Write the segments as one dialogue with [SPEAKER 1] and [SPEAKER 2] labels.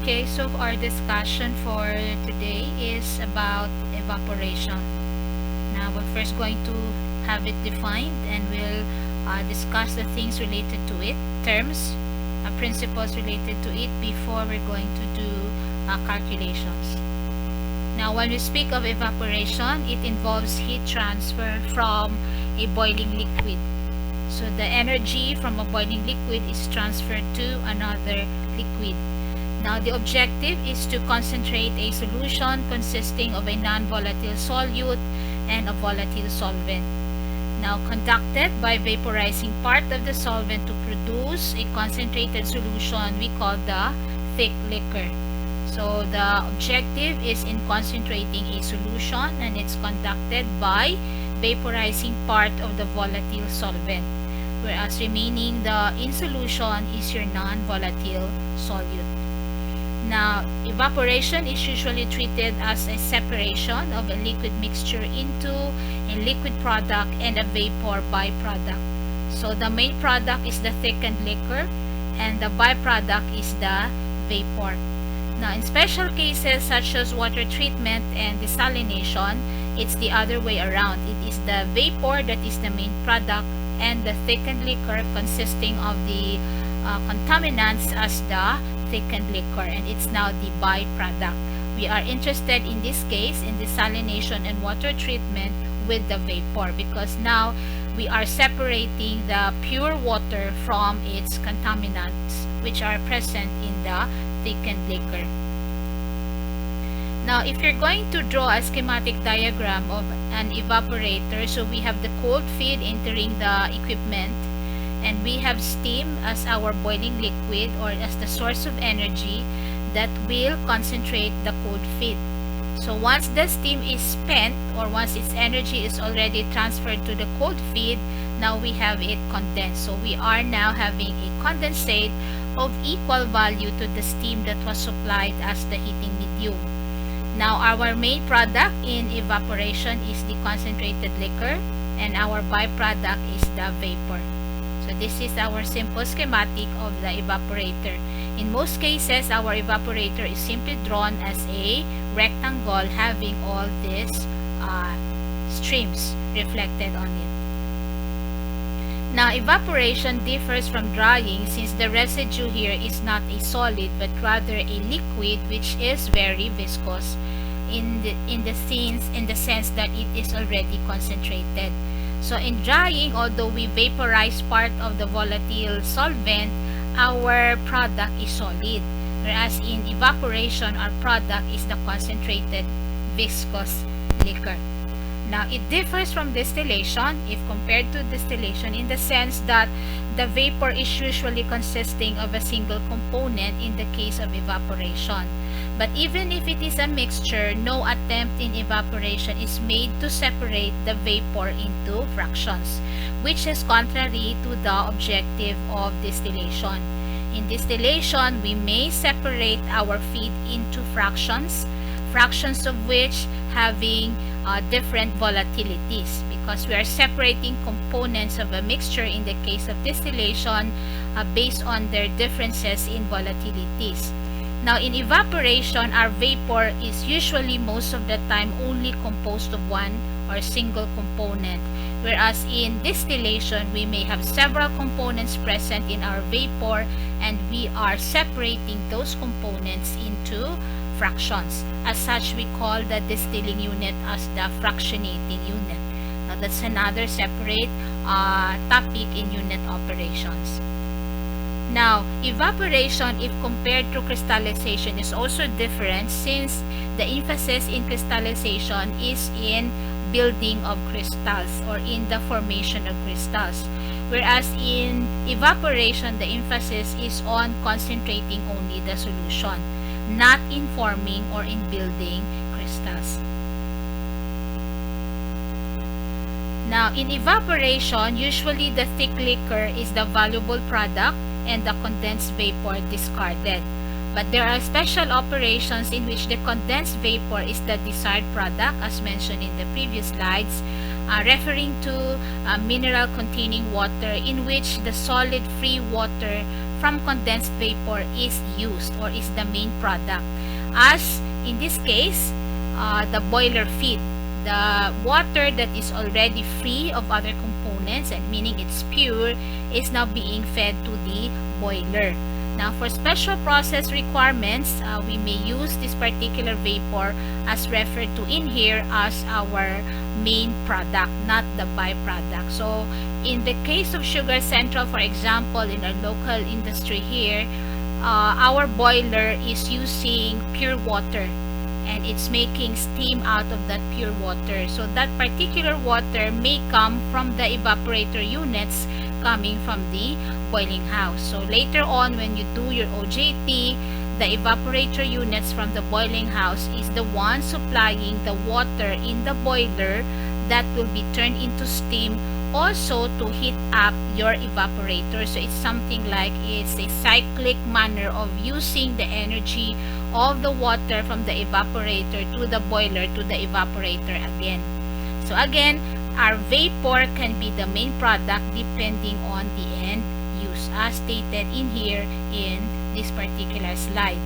[SPEAKER 1] Okay, so our discussion for today is about evaporation. Now we're first going to have it defined, and we'll discuss the things related to it, terms, principles related to it before we're going to do calculations. Now when we speak of evaporation, it involves heat transfer from a boiling liquid. So the energy from a boiling liquid is transferred to another liquid. Now the objective is to concentrate a solution consisting of a non-volatile solute and a volatile solvent. Now conducted by vaporizing part of the solvent to produce a concentrated solution we call the thick liquor. So the objective is in concentrating a solution, and it's conducted by vaporizing part of the volatile solvent, whereas remaining the in solution is your non-volatile solute. Now, evaporation is usually treated as a separation of a liquid mixture into a liquid product and a vapor byproduct. So the main product is the thickened liquor, and the byproduct is the vapor. Now, in special cases such as water treatment and desalination, it's the other way around. It is the vapor that is the main product, and the thickened liquor consisting of the contaminants as the thickened liquor, and it's now the byproduct. We are interested in this case in desalination and water treatment with the vapor, because now we are separating the pure water from its contaminants which are present in the thickened liquor. Now if you're going to draw a schematic diagram of an evaporator, so we have the cold feed entering the equipment, and we have steam as our boiling liquid or as the source of energy that will concentrate the cold feed. So once the steam is spent, or once its energy is already transferred to the cold feed, now we have it condensed. So we are now having a condensate of equal value to the steam that was supplied as the heating medium. Now our main product in evaporation is the concentrated liquor, and our byproduct is the vapor. So this is our simple schematic of the evaporator. In most cases, our evaporator is simply drawn as a rectangle having all these streams reflected on it. Now evaporation differs from drying, since the residue here is not a solid but rather a liquid which is very viscous in the sense that it is already concentrated. So in drying, although we vaporize part of the volatile solvent, our product is solid, whereas in evaporation, our product is the concentrated viscous liquor. Now it differs from distillation if compared to distillation in the sense that the vapor is usually consisting of a single component in the case of evaporation. But even if it is a mixture, no attempt in evaporation is made to separate the vapor into fractions, which is contrary to the objective of distillation. In distillation, we may separate our feed into fractions of which having different volatilities, because we are separating components of a mixture in the case of distillation based on their differences in volatilities. Now in evaporation, our vapor is usually most of the time only composed of one or single component, whereas in distillation we may have several components present in our vapor, and we are separating those components into fractions. As such, we call the distilling unit as the fractionating unit. Now that's another separate topic in unit operations. Now, evaporation, if compared to crystallization, is also different, since the emphasis in crystallization is in building of crystals or in the formation of crystals, whereas in evaporation, the emphasis is on concentrating only the solution, not in forming or in building crystals. Now, in evaporation, usually the thick liquor is the valuable product and the condensed vapor discarded. But there are special operations in which the condensed vapor is the desired product, as mentioned in the previous slides, referring to mineral containing water, in which the solid free water from condensed vapor is used or is the main product. As in this case, the boiler feed, the water that is already free of other components, and meaning it's pure, is now being fed to the boiler. Now, for special process requirements, we may use this particular vapor as referred to in here as our main product, not the byproduct. So, in the case of Sugar Central, for example, in our local industry here, our boiler is using pure water, and it's making steam out of that pure water. So that particular water may come from the evaporator units coming from the boiling house. So later on, when you do your OJT, the evaporator units from the boiling house is the one supplying the water in the boiler that will be turned into steam, also to heat up your evaporator. So it's something like it's a cyclic manner of using the energy of the water from the evaporator to the boiler to the evaporator again. So again, our vapor can be the main product depending on the end use, as stated in here in this particular slide.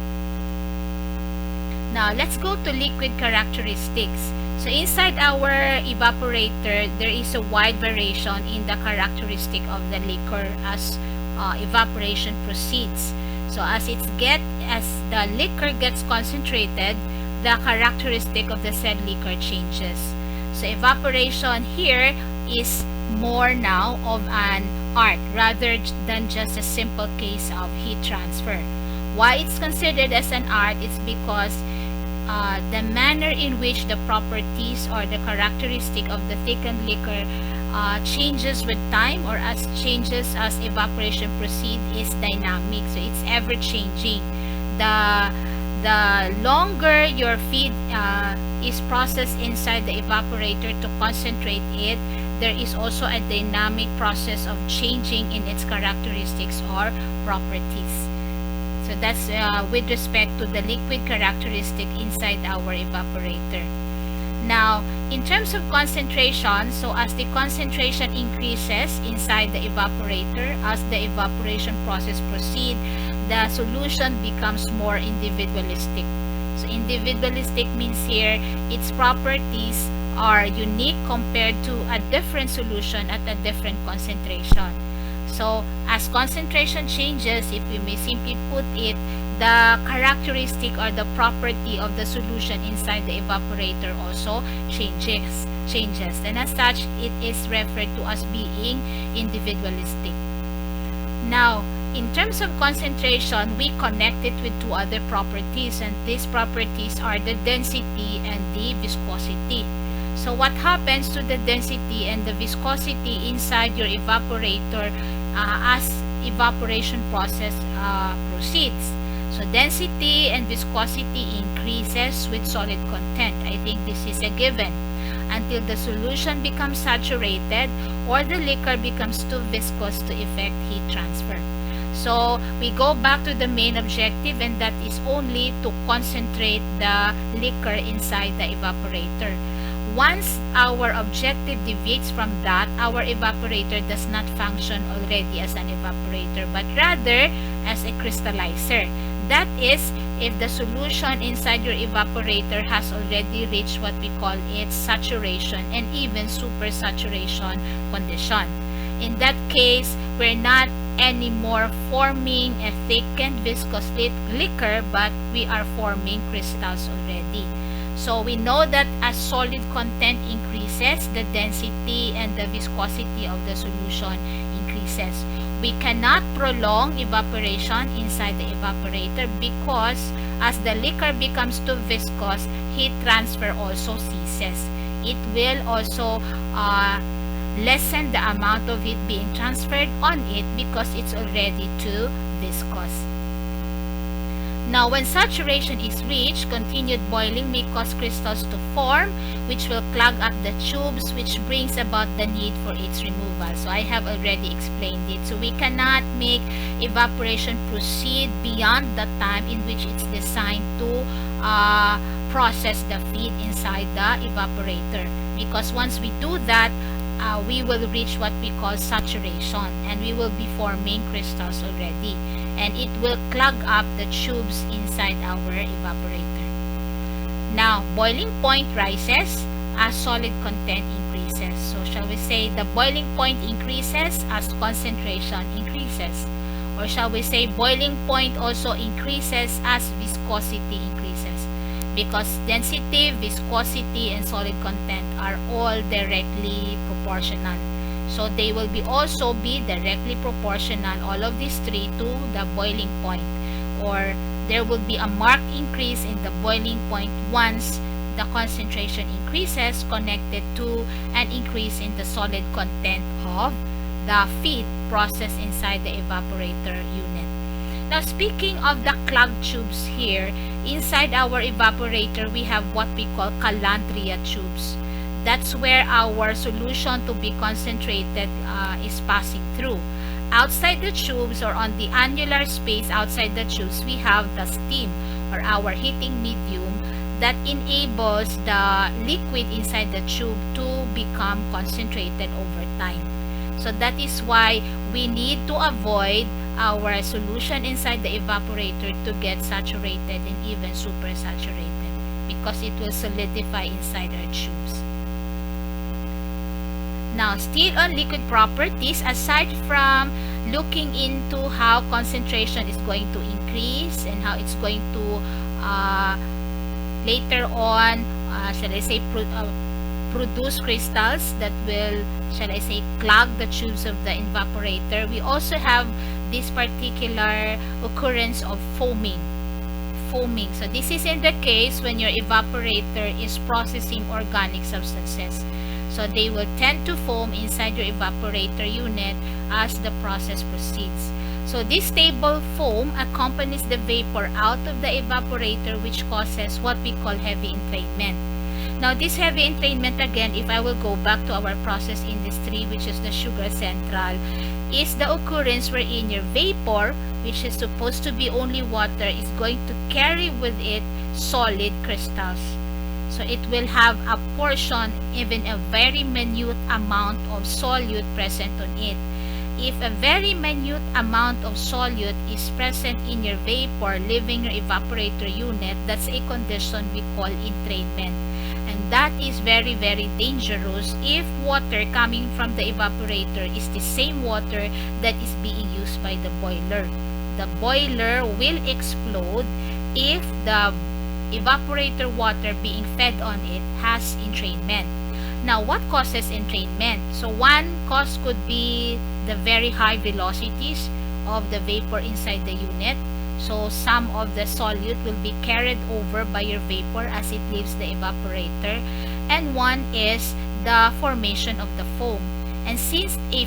[SPEAKER 1] Now let's go to liquid characteristics. So inside our evaporator, there is a wide variation in the characteristic of the liquor as evaporation proceeds. So as the liquor gets concentrated, the characteristic of the said liquor changes. So evaporation here is more now of an art rather than just a simple case of heat transfer. Why it's considered as an art is because the manner in which the properties or the characteristic of the thickened liquor changes with time, or changes as evaporation proceeds, is dynamic. So it's ever changing. The longer your feed is processed inside the evaporator to concentrate it, there is also a dynamic process of changing in its characteristics or properties. So that's with respect to the liquid characteristic inside our evaporator. Now, in terms of concentration, so as the concentration increases inside the evaporator, as the evaporation process proceeds, the solution becomes more individualistic. So individualistic means here its properties are unique compared to a different solution at a different concentration. So as concentration changes, if we may simply put it, the characteristic or the property of the solution inside the evaporator also changes. And as such, it is referred to as being individualistic. Now, in terms of concentration, we connect it with two other properties, and these properties are the density and the viscosity. So what happens to the density and the viscosity inside your evaporator as evaporation process proceeds? So density and viscosity increases with solid content. I think this is a given, until the solution becomes saturated or the liquor becomes too viscous to effect heat transfer. So we go back to the main objective, and that is only to concentrate the liquor inside the evaporator. Once our objective deviates from that, our evaporator does not function already as an evaporator, but rather as a crystallizer. That is, if the solution inside your evaporator has already reached what we call its saturation and even supersaturation condition. In that case, we're not anymore forming a thickened viscous liquor, but we are forming crystals already. So we know that as solid content increases, the density and the viscosity of the solution increases. We cannot prolong evaporation inside the evaporator because as the liquor becomes too viscous, heat transfer also ceases. It will also lessen the amount of heat being transferred on it because it's already too viscous. Now, when saturation is reached, continued boiling may cause crystals to form, which will clog up the tubes, which brings about the need for its removal. So I have already explained it. So we cannot make evaporation proceed beyond the time in which it's designed to process the feed inside the evaporator. Because once we do that, we will reach what we call saturation, and we will be forming crystals already. and it will clog up the tubes inside our evaporator. Now, boiling point rises as solid content increases. So shall we say the boiling point increases as concentration increases? Or shall we say boiling point also increases as viscosity increases? Because density, viscosity, and solid content are all directly proportional. So they will also be directly proportional, all of these three, to the boiling point. Or there will be a marked increase in the boiling point once the concentration increases, connected to an increase in the solid content of the feed processed inside the evaporator unit. Now, speaking of the clogged tubes here, inside our evaporator, we have what we call calandria tubes. That's where our solution to be concentrated is passing through. Outside the tubes, or on the annular space outside the tubes, we have the steam, or our heating medium, that enables the liquid inside the tube to become concentrated over time. So that is why we need to avoid our solution inside the evaporator to get saturated and even supersaturated, because it will solidify inside our tubes. Now, still on liquid properties, aside from looking into how concentration is going to increase and how it's going to later on, shall I say, produce crystals that will, shall I say, clog the tubes of the evaporator, we also have this particular occurrence of foaming. So this is in the case when your evaporator is processing organic substances. So they will tend to foam inside your evaporator unit as the process proceeds. So this stable foam accompanies the vapor out of the evaporator, which causes what we call heavy entrainment. Now, this heavy entrainment, again, if I will go back to our process industry, which is the sugar central, is the occurrence wherein your vapor, which is supposed to be only water, is going to carry with it solid crystals. So it will have a portion, even a very minute amount of solute present on it. If a very minute amount of solute is present in your vapor leaving your evaporator unit, that's a condition we call entrainment. And that is very, very dangerous if water coming from the evaporator is the same water that is being used by the boiler. The boiler will explode if the evaporator water being fed on it has entrainment. Now, what causes entrainment? So one cause could be the very high velocities of the vapor inside the unit. So some of the solute will be carried over by your vapor as it leaves the evaporator. And one is the formation of the foam. And since a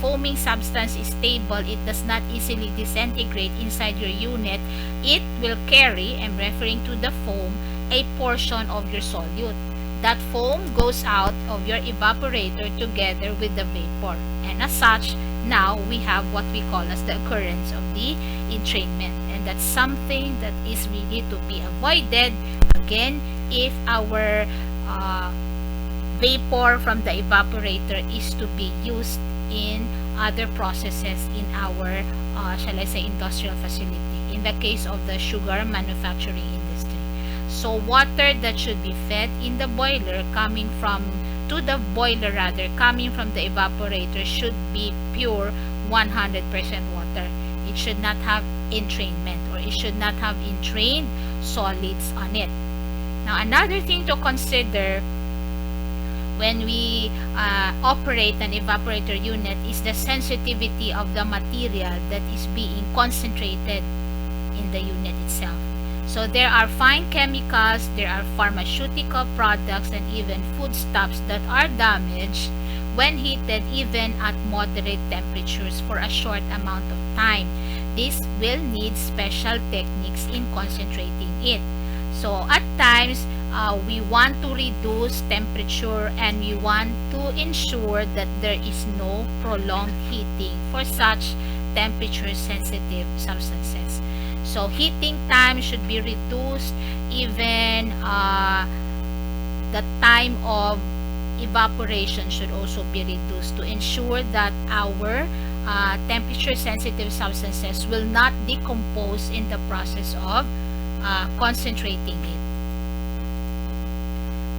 [SPEAKER 1] foaming substance is stable, it does not easily disintegrate inside your unit, it will carry, I'm referring to the foam, a portion of your solute. That foam goes out of your evaporator together with the vapor. And as such, now we have what we call as the occurrence of the entrainment. And that's something that is really to be avoided, again, if our vapor from the evaporator is to be used in other processes in our, shall I say, industrial facility, in the case of the sugar manufacturing industry. So water that should be fed in the boiler coming from the evaporator should be pure 100% water. It should not have entrainment, or it should not have entrained solids on it. Now, another thing to consider when we operate an evaporator unit is the sensitivity of the material that is being concentrated in the unit itself. So there are fine chemicals, there are pharmaceutical products, and even foodstuffs that are damaged when heated even at moderate temperatures for a short amount of time. This will need special techniques in concentrating it. So at times, we want to reduce temperature and we want to ensure that there is no prolonged heating for such temperature sensitive substances. So heating time should be reduced, even the time of evaporation should also be reduced to ensure that our temperature sensitive substances will not decompose in the process of concentrating it.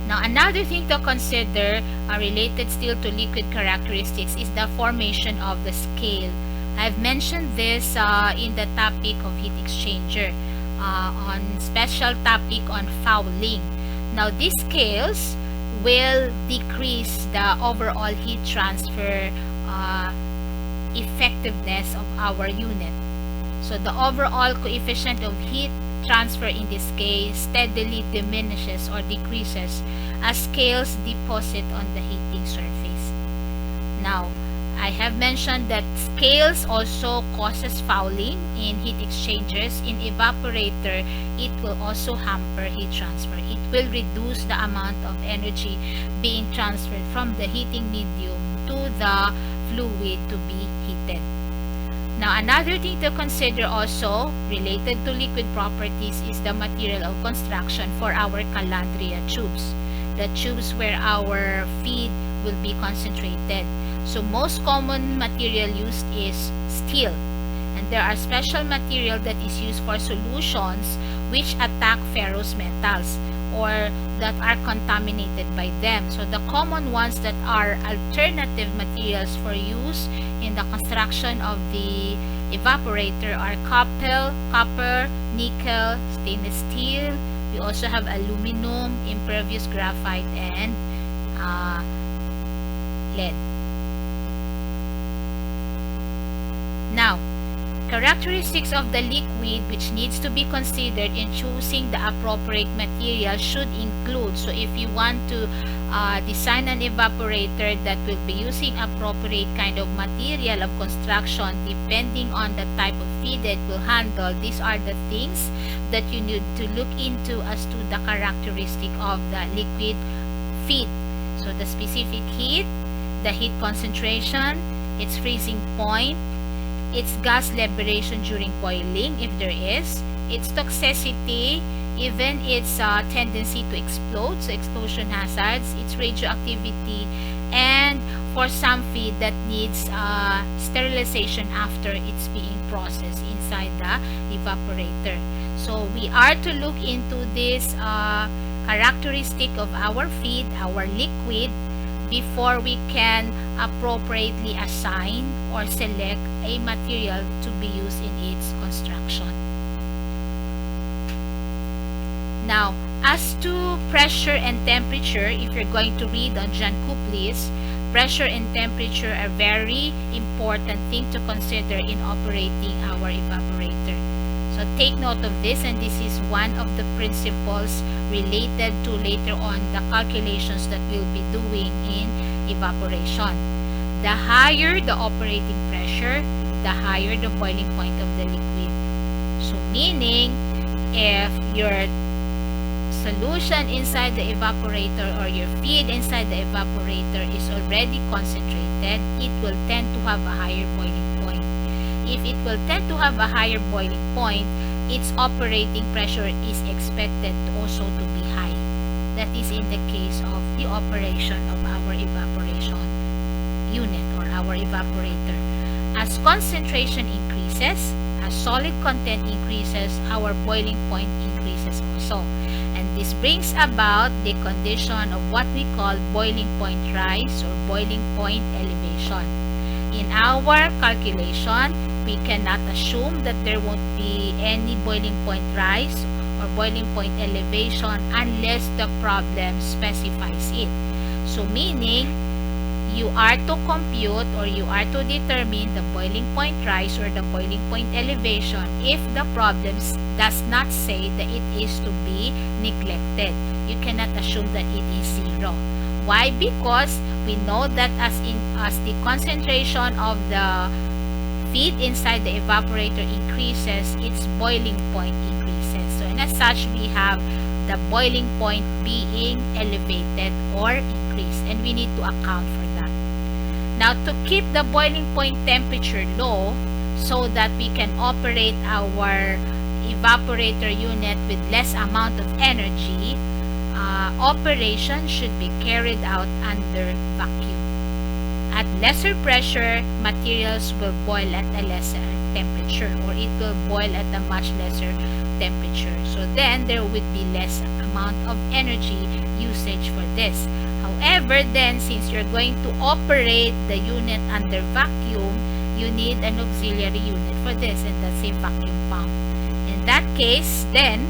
[SPEAKER 1] Now, another thing to consider related still to liquid characteristics is the formation of the scale. I've mentioned this in the topic of heat exchanger, on special topic on fouling. Now, these scales will decrease the overall heat transfer effectiveness of our unit. So the overall coefficient of heat transfer in this case steadily diminishes or decreases as scales deposit on the heating surface. Now, I have mentioned that scales also causes fouling in heat exchangers. In evaporator, it will also hamper heat transfer. It will reduce the amount of energy being transferred from the heating medium to the fluid to be heated. Now, another thing to consider also related to liquid properties is the material of construction for our calandria tubes, the tubes where our feed will be concentrated. So most common material used is steel, and there are special material that is used for solutions which attack ferrous metals or that are contaminated by them. So the common ones that are alternative materials for use in the construction of the evaporator are copper, nickel, stainless steel. We also have aluminum, impervious graphite, and lead. Now, characteristics of the liquid which needs to be considered in choosing the appropriate material should include, so if you want to design an evaporator that will be using appropriate kind of material of construction depending on the type of feed it will handle, these are the things that you need to look into as to the characteristic of the liquid feed. So the specific heat, the heat concentration, its freezing point, its gas liberation during boiling, if there is, its toxicity, even its tendency to explode, so explosion hazards, its radioactivity, and for some feed that needs sterilization after it's being processed inside the evaporator. So we are to look into this characteristic of our feed, our liquid, before we can appropriately assign or select a material to be used in its construction. Now, as to pressure and temperature, if you're going to read on Geankoplis, pressure and temperature are very important thing to consider in operating our evaporator. So take note of this, and this is one of the principles related to later on the calculations that we'll be doing in evaporation. The higher the operating pressure, the higher the boiling point of the liquid. So meaning, if your solution inside the evaporator or your feed inside the evaporator is already concentrated, it will tend to have a higher boiling point. If it will tend to have a higher boiling point, its operating pressure is expected also to be high. That is in the case of the operation of our evaporation unit or our evaporator. As concentration increases, as solid content increases, our boiling point increases also. And this brings about the condition of what we call boiling point rise or boiling point elevation. In our calculation, we cannot assume that there won't be any boiling point rise or boiling point elevation unless the problem specifies it. So meaning, you are to compute or you are to determine the boiling point rise or the boiling point elevation if the problem does not say that it is to be neglected. You cannot assume that it is zero. Why? Because we know that as the concentration of the feed inside the evaporator increases, its boiling point increases. So, and as such, we have the boiling point being elevated or increased, and we need to account for that. Now, to keep the boiling point temperature low so that we can operate our evaporator unit with less amount of energy, operation should be carried out under vacuum. At lesser pressure, materials will boil at a lesser temperature, or it will boil at a much lesser temperature. So then there would be less amount of energy usage for this. However, then since you're going to operate the unit under vacuum, you need an auxiliary unit for this, and that's a vacuum pump. In that case, then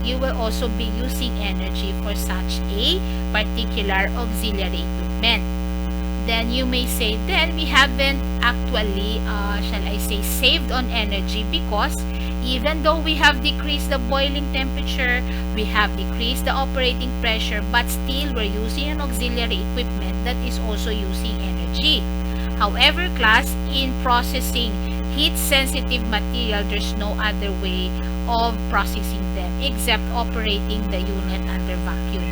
[SPEAKER 1] you will also be using energy for such a particular auxiliary equipment. Then you may say, then we haven't actually, shall I say, saved on energy, because even though we have decreased the boiling temperature, we have decreased the operating pressure, but still we're using an auxiliary equipment that is also using energy. However, class, in processing heat-sensitive material, there's no other way of processing them except operating the unit under vacuum.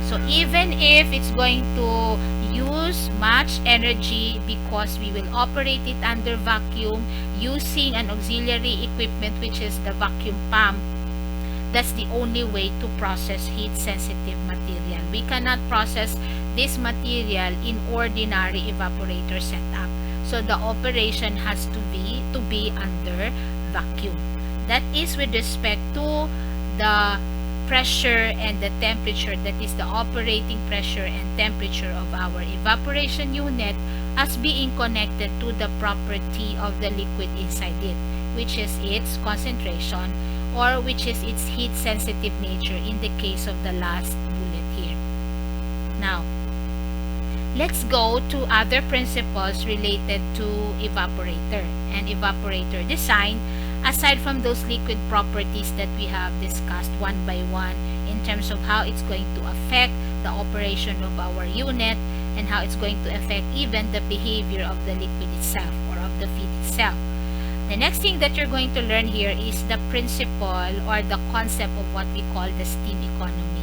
[SPEAKER 1] So even if it's going to use much energy, because we will operate it under vacuum using an auxiliary equipment, which is the vacuum pump, that's the only way to process heat-sensitive material. We cannot process this material in ordinary evaporator setup. So the operation has to be under vacuum. That is with respect to the pressure and the temperature, that is the operating pressure and temperature of our evaporation unit as being connected to the property of the liquid inside it, which is its concentration, or which is its heat sensitive nature in the case of the last bullet here. Now, let's go to other principles related to evaporator and evaporator design, aside from those liquid properties that we have discussed one by one in terms of how it's going to affect the operation of our unit and how it's going to affect even the behavior of the liquid itself or of the feed itself. The next thing that you're going to learn here is the principle or the concept of what we call the steam economy.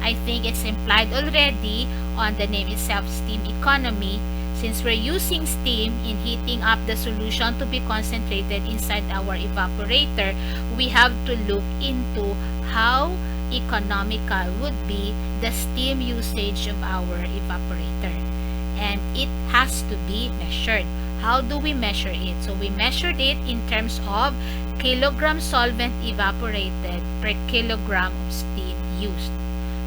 [SPEAKER 1] I think it's implied already on the name itself, steam economy. Since we're using steam in heating up the solution to be concentrated inside our evaporator, we have to look into how economical would be the steam usage of our evaporator. And it has to be measured. How do we measure it? So we measured it in terms of kilogram solvent evaporated per kilogram of steam used.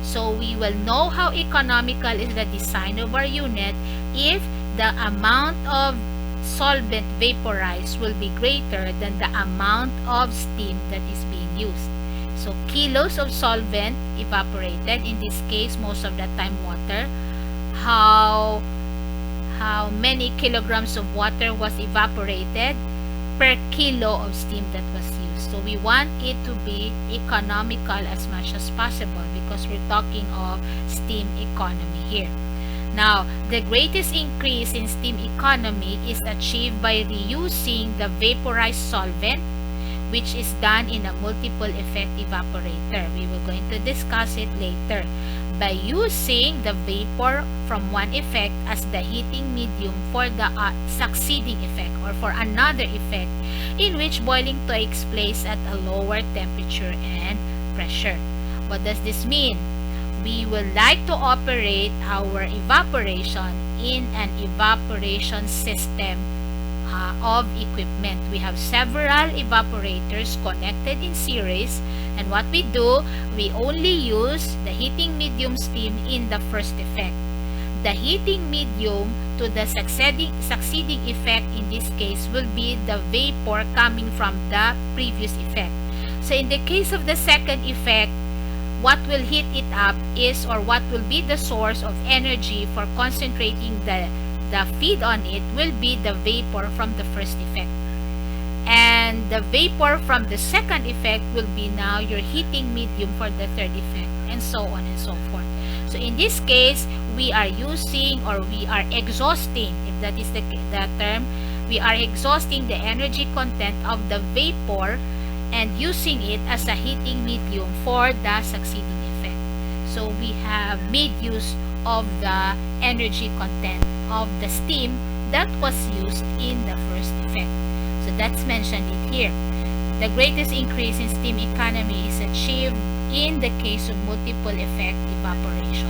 [SPEAKER 1] So we will know how economical is the design of our unit if the amount of solvent vaporized will be greater than the amount of steam that is being used. So kilos of solvent evaporated, in this case most of the time water, how many kilograms of water was evaporated per kilo of steam that was used. So we want it to be economical as much as possible because we're talking of steam economy here. Now, the greatest increase in steam economy is achieved by reusing the vaporized solvent, which is done in a multiple effect evaporator. We were going to discuss it later. By using the vapor from one effect as the heating medium for the succeeding effect or for another effect in which boiling takes place at a lower temperature and pressure. What does this mean? We would like to operate our evaporation in an evaporation system of equipment. We have several evaporators connected in series, and what we do, we only use the heating medium steam in the first effect. The heating medium to the succeeding effect in this case will be the vapor coming from the previous effect. So in the case of the second effect, what will heat it up is, or what will be the source of energy for concentrating the feed on it will be the vapor from the first effect. And the vapor from the second effect will be now your heating medium for the third effect, and so on and so forth. So in this case, we are using, or we are exhausting, if that is the term, we are exhausting the energy content of the vapor and using it as a heating medium for the succeeding effect. So we have made use of the energy content of the steam that was used in the first effect. So that's mentioned it here. The greatest increase in steam economy is achieved in the case of multiple effect evaporation.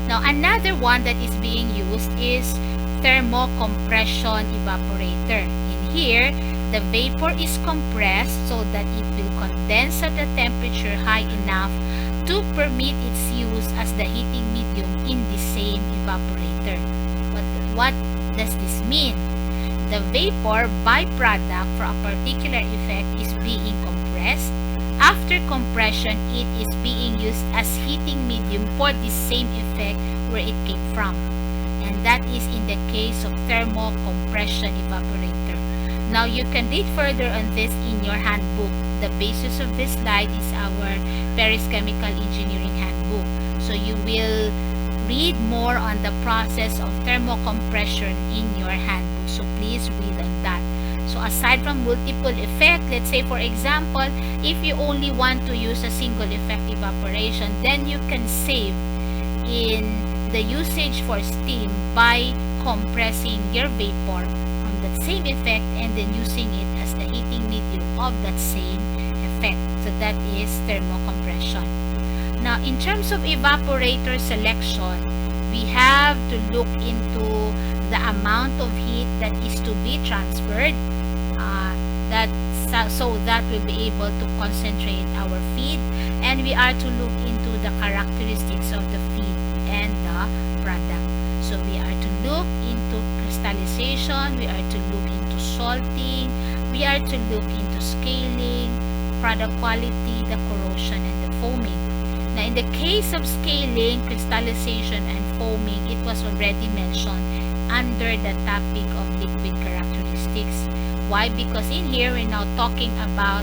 [SPEAKER 1] Now, another one that is being used is thermocompression evaporator. In here, the vapor is compressed so that it will condense at a temperature high enough to permit its use as the heating medium in the same evaporator. But what does this mean? The vapor byproduct for a particular effect is being compressed. After compression, it is being used as heating medium for the same effect where it came from. And that is in the case of thermocompression evaporator. Now, you can read further on this in your handbook. The basis of this slide is our Paris Chemical Engineering Handbook. So you will read more on the process of thermocompression in your handbook. So please read on that. So aside from multiple effect, let's say for example, if you only want to use a single effect evaporation, then you can save in the usage for steam by compressing your vapor from that same effect and then using it as the heating medium of that same effect. So that is thermocompression. Now, in terms of evaporator selection, we have to look into the amount of heat that is to be transferred so that we'll be able to concentrate our feed, and we are to look into the characteristics of the feed and the product. So we are to look into crystallization, we are to look into salting, we are to look into scaling, product quality, the corrosion, and the foaming. Now, in the case of scaling, crystallization, and foaming, it was already mentioned under the topic of liquid characteristics. Why? Because in here, we're now talking about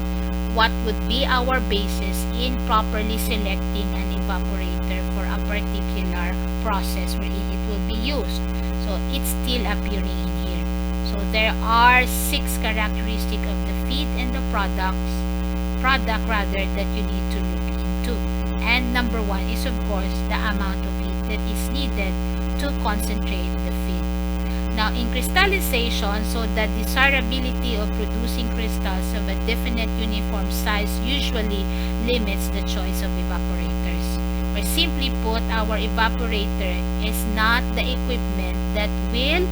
[SPEAKER 1] what would be our basis in properly selecting an evaporator for a particular process where it will be used. So it's still appearing in here. So there are 6 characteristics of the feed and the product that you need to look into. And number 1 is of course the amount of heat that is needed to concentrate the feed. Now, in crystallization, so the desirability of producing crystals of a definite uniform size usually limits the choice of evaporators. Or simply put, our evaporator is not the equipment that will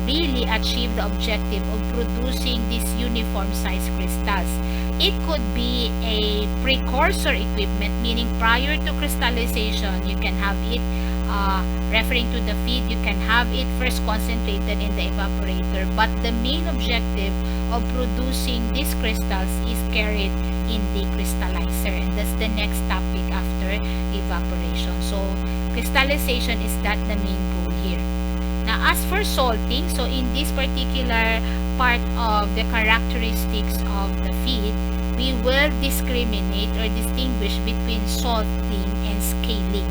[SPEAKER 1] really achieve the objective of producing these uniform size crystals. It could be a precursor equipment, meaning prior to crystallization, you can have it referring to the feed, you can have it first concentrated in the evaporator, but the main objective of producing these crystals is carried in the crystallizer, and that's the next topic after evaporation. So crystallization is that the main goal here. Now, as for salting, so in this particular part of the characteristics of the feed, we will discriminate or distinguish between salting and scaling.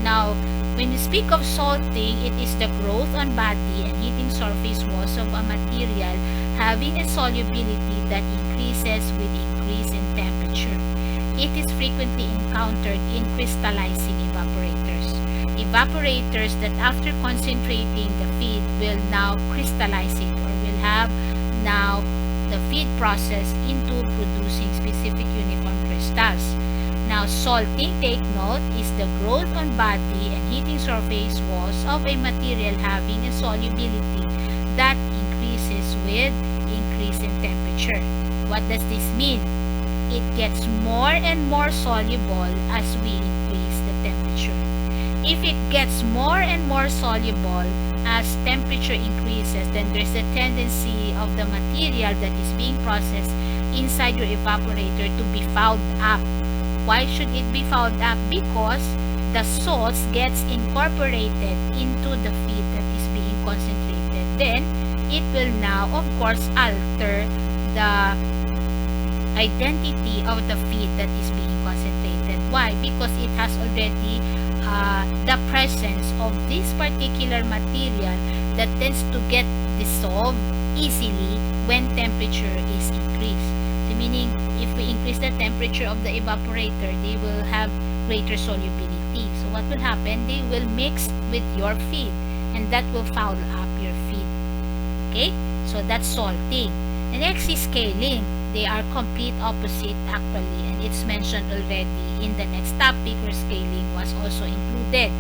[SPEAKER 1] Now, when we speak of salting, it is the growth on body and heating surface walls of a material having a solubility that increases with increase in temperature. It is frequently encountered in crystallizing evaporators. Evaporators that after concentrating the feed will now crystallize it, or will have now the feed process into producing specific uniform crystals. Now, salting, take note, is the growth on body and heating surface walls of a material having a solubility that increases with increase in temperature. What does this mean? It gets more and more soluble as we increase the temperature. If it gets more and more soluble as temperature increases, then there's a tendency of the material that is being processed inside your evaporator to be fouled up. Why should it be fouled up? Because the salts gets incorporated into the feed that is being concentrated. Then, it will now, of course, alter the identity of the feed that is being concentrated. Why? Because it has already the presence of this particular material that tends to get dissolved easily when temperature is increased. So meaning, if we increase the temperature of the evaporator, they will have greater solubility. So what will happen? They will mix with your feed, and that will foul up your feed. Okay? So that's salting. The next is scaling. They are complete opposite actually, and it's mentioned already in the next topic where scaling was also included.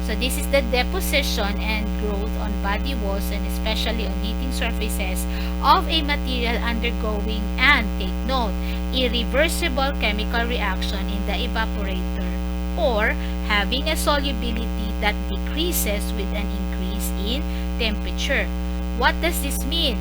[SPEAKER 1] So this is the deposition and growth on body walls and especially on heating surfaces of a material undergoing, and take note, irreversible chemical reaction in the evaporator, or having a solubility that decreases with an increase in temperature. What does this mean?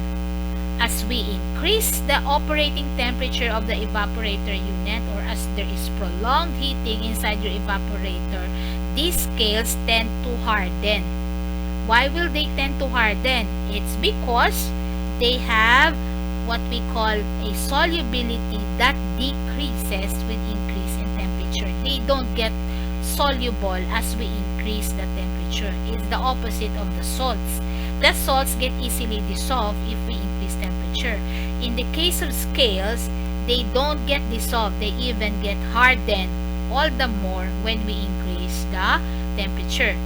[SPEAKER 1] As we increase the operating temperature of the evaporator unit, or as there is prolonged heating inside your evaporator, these scales tend to harden. Why will they tend to harden? It's because they have what we call a solubility that decreases with increase in temperature. They don't get soluble as we increase the temperature. It's the opposite of the salts. The salts get easily dissolved if we increase temperature. In the case of scales, they don't get dissolved. They even get hardened all the more when we increase the temperature.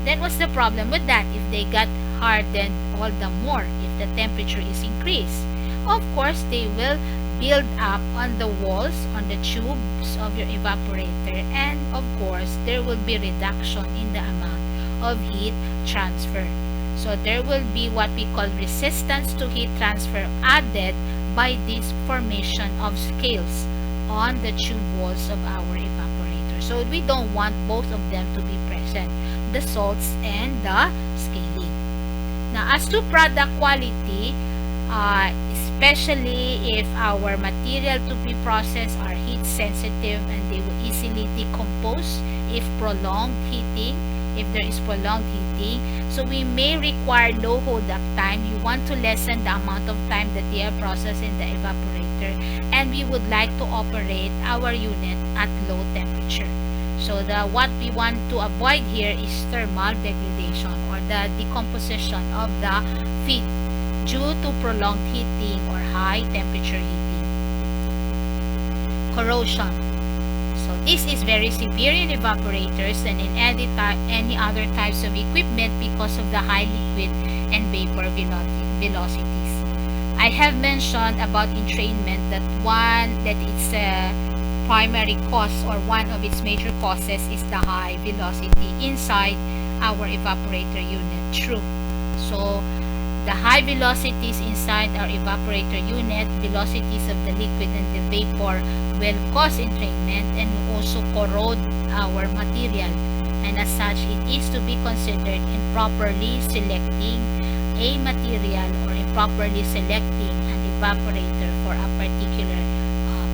[SPEAKER 1] Then what's the problem with that if they got hardened all the more if the temperature is increased? Of course, they will build up on the walls, on the tubes of your evaporator, and of course, there will be reduction in the amount of heat transfer. So there will be what we call resistance to heat transfer added by this formation of scales on the tube walls of our evaporator. So we don't want both of them to be present, the salts and the scaling. Now, as to product quality, especially if our material to be processed are heat sensitive and they will easily decompose if prolonged heating, if there is prolonged heating. So we may require low hold-up time. You want to lessen the amount of time that they are processed in the evaporator, and we would like to operate our unit at low temperature. So what we want to avoid here is thermal degradation, or the decomposition of the feed due to prolonged heating or high temperature heating. Corrosion. So this is very severe in evaporators and in any other types of equipment because of the high liquid and vapor velocities. I have mentioned about entrainment that its primary cause, or one of its major causes, is the high velocity inside our evaporator unit. True. So the high velocities inside our evaporator unit, velocities of the liquid and the vapor, will cause entrainment and will also corrode our material, and as such it is to be considered improperly selecting a material or improperly selecting an evaporator for a particular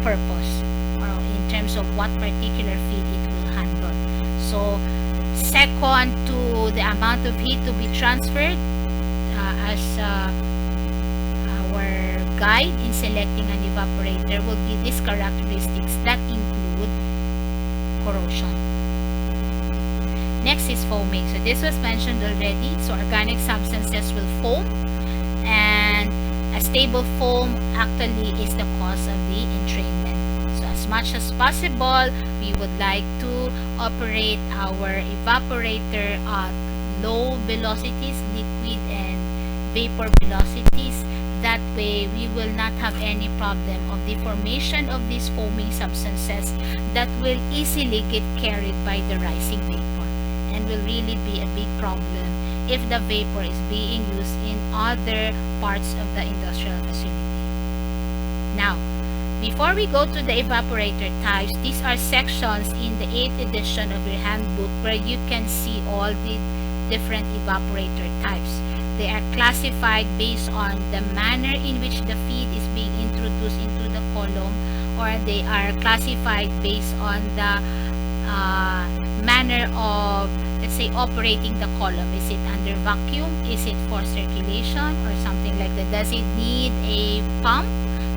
[SPEAKER 1] purpose, or in terms of what particular feed it will handle. So second to the amount of heat to be transferred, as our guide in selecting an evaporator will be these characteristics that include corrosion. Next is foaming. So this was mentioned already. So organic substances will foam, and a stable foam actually is the cause of the entrainment. So as much as possible, we would like to operate our evaporator at low velocities, liquid and vapor velocities. That way we will not have any problem of the formation of these foaming substances that will easily get carried by the rising vapor, and will really be a big problem if the vapor is being used in other parts of the industrial facility. Now, before we go to the evaporator types, these are sections in the 8th edition of your handbook where you can see all the different evaporator types. They are classified based on the manner in which the feed is being introduced into the column, or they are classified based on the manner of, let's say, operating the column. Is it under vacuum? Is it for circulation or something like that? Does it need a pump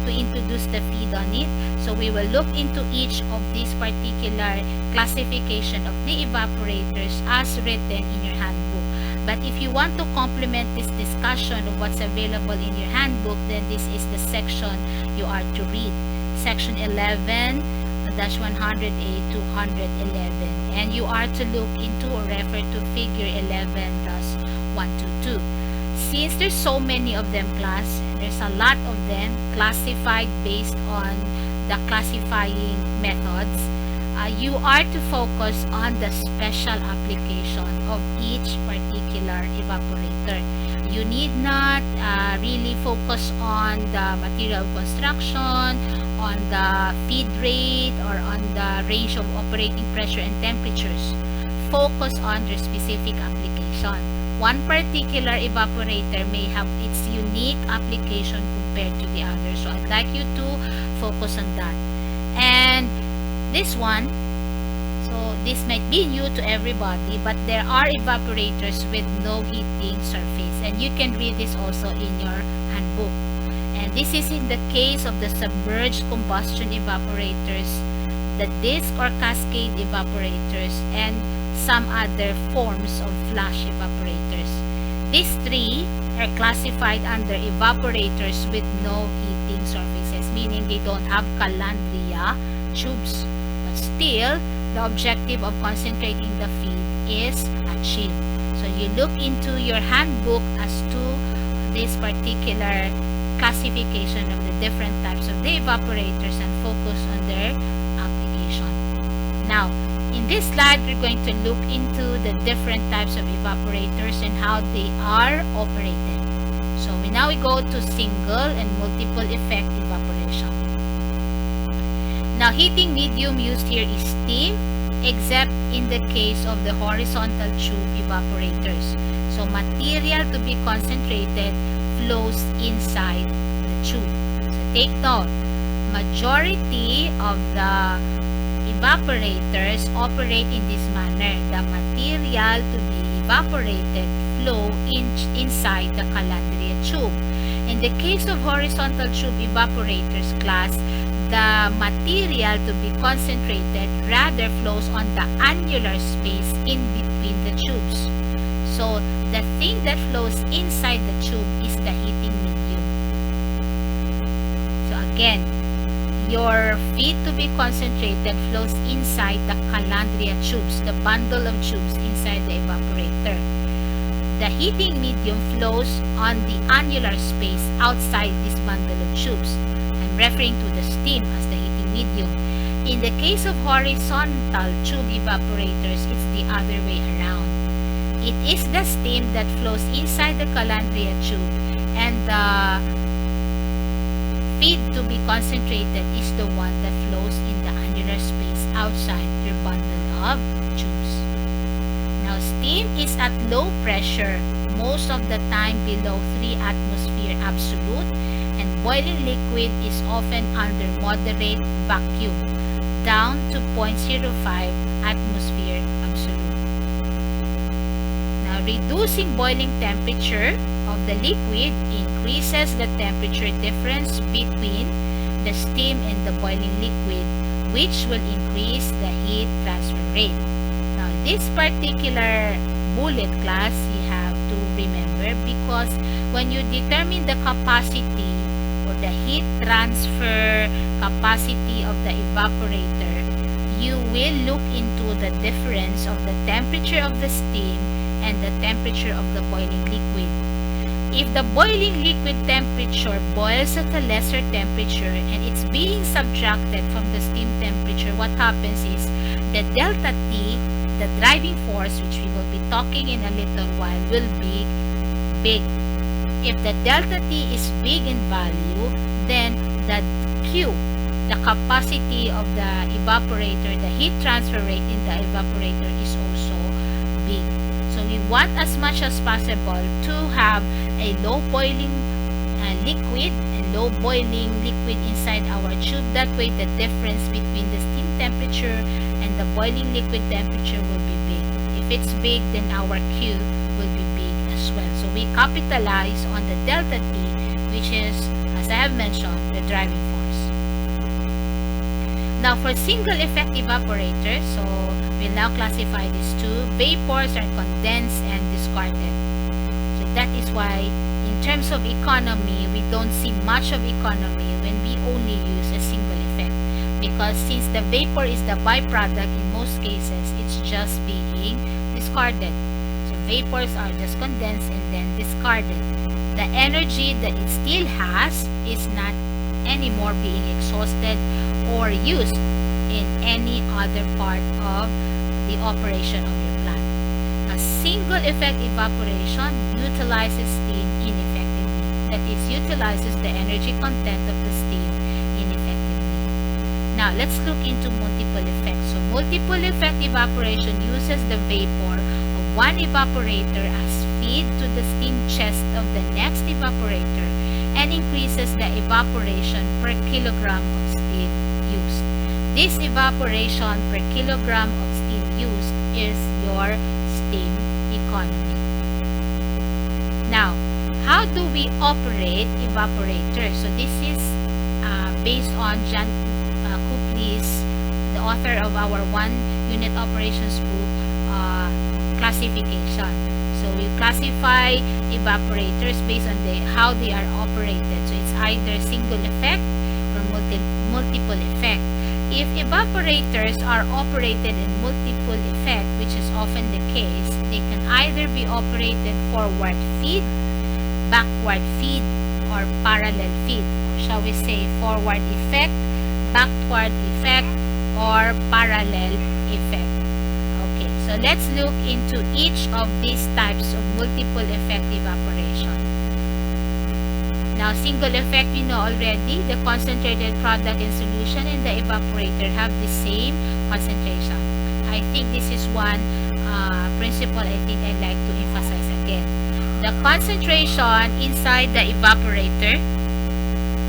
[SPEAKER 1] to introduce the feed on it? So we will look into each of these particular classification of the evaporators as written in your handbook. But if you want to complement this discussion of what's available in your handbook, then this is the section you are to read. Section 11-100A to 111. And you are to look into or refer to figure 11-122. Since there's so many of them class, there's a lot of them classified based on the classifying methods, you are to focus on the special application of each particular evaporator. You need not really focus on the material construction, on the feed rate, or on the range of operating pressure and temperatures. Focus on their specific application. One particular evaporator may have its unique application compared to the other. So I'd like you to focus on that. And this one, so this might be new to everybody, but there are evaporators with no heating surface. And you can read this also in your handbook. And this is in the case of the submerged combustion evaporators, the disc or cascade evaporators, and some other forms of flash evaporators. These three are classified under evaporators with no heating surfaces, meaning they don't have calandria tubes. But still, the objective of concentrating the feed is achieved. So you look into your handbook as to this particular classification of the different types of the evaporators and focus on their application. Now, in this slide, we're going to look into the different types of evaporators and how they are operated. So now we go to single and multiple effect evaporation. Now, heating medium used here is steam, except in the case of the horizontal tube evaporators. So material to be concentrated flows inside the tube. So take note, majority of the evaporators operate in this manner. The material to be evaporated flow inside the calandria tube. In the case of horizontal tube evaporators class, the material to be concentrated rather flows on the annular space in between the tubes. So the thing that flows inside the tube is the heating medium. So again, your feed to be concentrated flows inside the calandria tubes, the bundle of tubes inside the evaporator. The heating medium flows on the annular space outside this bundle of tubes. I'm referring to the steam as the heating medium. In the case of horizontal tube evaporators, it's the other way around. It is the steam that flows inside the calandria tube, and the feed to be concentrated is the one that flows in the annular space outside your bundle of tubes. Now, steam is at low pressure, most of the time below 3 atmosphere absolute, and boiling liquid is often under moderate vacuum, down to 0.05 atmosphere absolute. Now, reducing boiling temperature of the liquid increases the temperature difference between the steam and the boiling liquid, which will increase the heat transfer rate. Now, this particular bullet class you have to remember, because when you determine the capacity or the heat transfer capacity of the evaporator, you will look into the difference of the temperature of the steam and the temperature of the boiling liquid. If the boiling liquid temperature boils at a lesser temperature and it's being subtracted from the steam temperature, what happens is the delta T, the driving force, which we will be talking in a little while, will be big. If the delta T is big in value, then the Q, the capacity of the evaporator, the heat transfer rate in the evaporator is also big. So we want as much as possible to have a low boiling liquid and low boiling liquid inside our tube. That way the difference between the steam temperature and the boiling liquid temperature will be big. If it's big, then our Q will be big as well. So we capitalize on the delta T, which is, as I have mentioned, the driving force. Now for single effect evaporators, so we'll now classify these two. Vapors are condensed and discarded. So that is why in terms of economy, we don't see much of economy when we only use a single effect, because since the vapor is the byproduct, in most cases it's just being discarded. So vapors are just condensed and then discarded. The energy that it still has is not anymore being exhausted or used in any other part of the operation of your plant. A single effect evaporation utilizes steam ineffectively. That is, utilizes the energy content of the steam ineffectively. Now, let's look into multiple effects. So, multiple effect evaporation uses the vapor of one evaporator as feed to the steam chest of the next evaporator and increases the evaporation per kilogram of steam used. This evaporation per kilogram of steam used is your steam economy. Now, how do we operate evaporators? So this is based on Geankoplis, the author of our 1-unit operations book, classification. So we classify evaporators based on how they are operated. So it's either single effect or multiple effect. If evaporators are operated in multiple effect, which is often the case, they can either be operated forward feed, backward feed, or parallel feed. Or shall we say forward effect, backward effect, or parallel effect. Okay, so let's look into each of these types of multiple effect evaporation. Now, single effect, we know already, the concentrated product in solution in the evaporator have the same concentration. I think this is one principle I think I'd like to emphasize again. The concentration inside the evaporator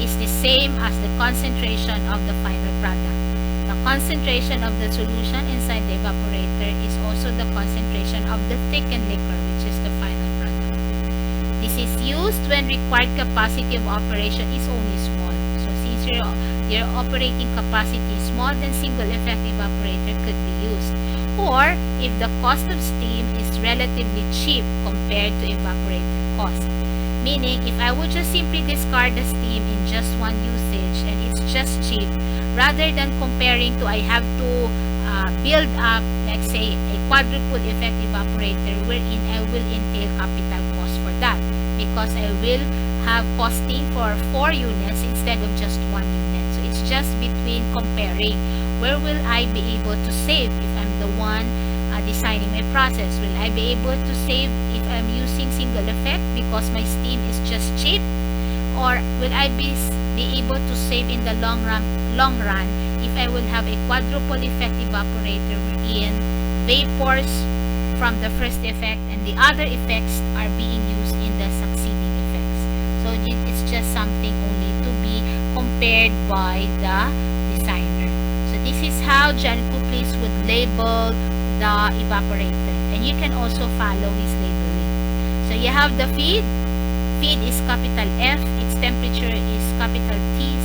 [SPEAKER 1] is the same as the concentration of the final product. The concentration of the solution inside the evaporator is also the concentration of the thickened liquor, which is the final product. This is used when required capacity of operation is only small. So since your operating capacity is small, then single effect evaporator could be used. Or if the cost of steam is relatively cheap compared to evaporator cost. Meaning, if I would just simply discard the steam in just one usage and it's just cheap, rather than comparing to I have to build up, let's say, a quadruple effect evaporator wherein I will entail capital cost for that because I will have costing for 4 units instead of just 1 unit. So it's just between comparing where will I be able to save if I'm the one designing my process. Will I be able to save if I'm using single effect because my steam is just cheap, or will I be able to save in the long run if I will have a quadruple effect evaporator wherein vapors from the first effect and the other effects are being used in the succeeding effects. So it's just something only to be compared by the designer. So this is how Geankoplis would label the evaporator, and you can also follow his labeling. So you have the feed. Feed is capital F. Its temperature is capital T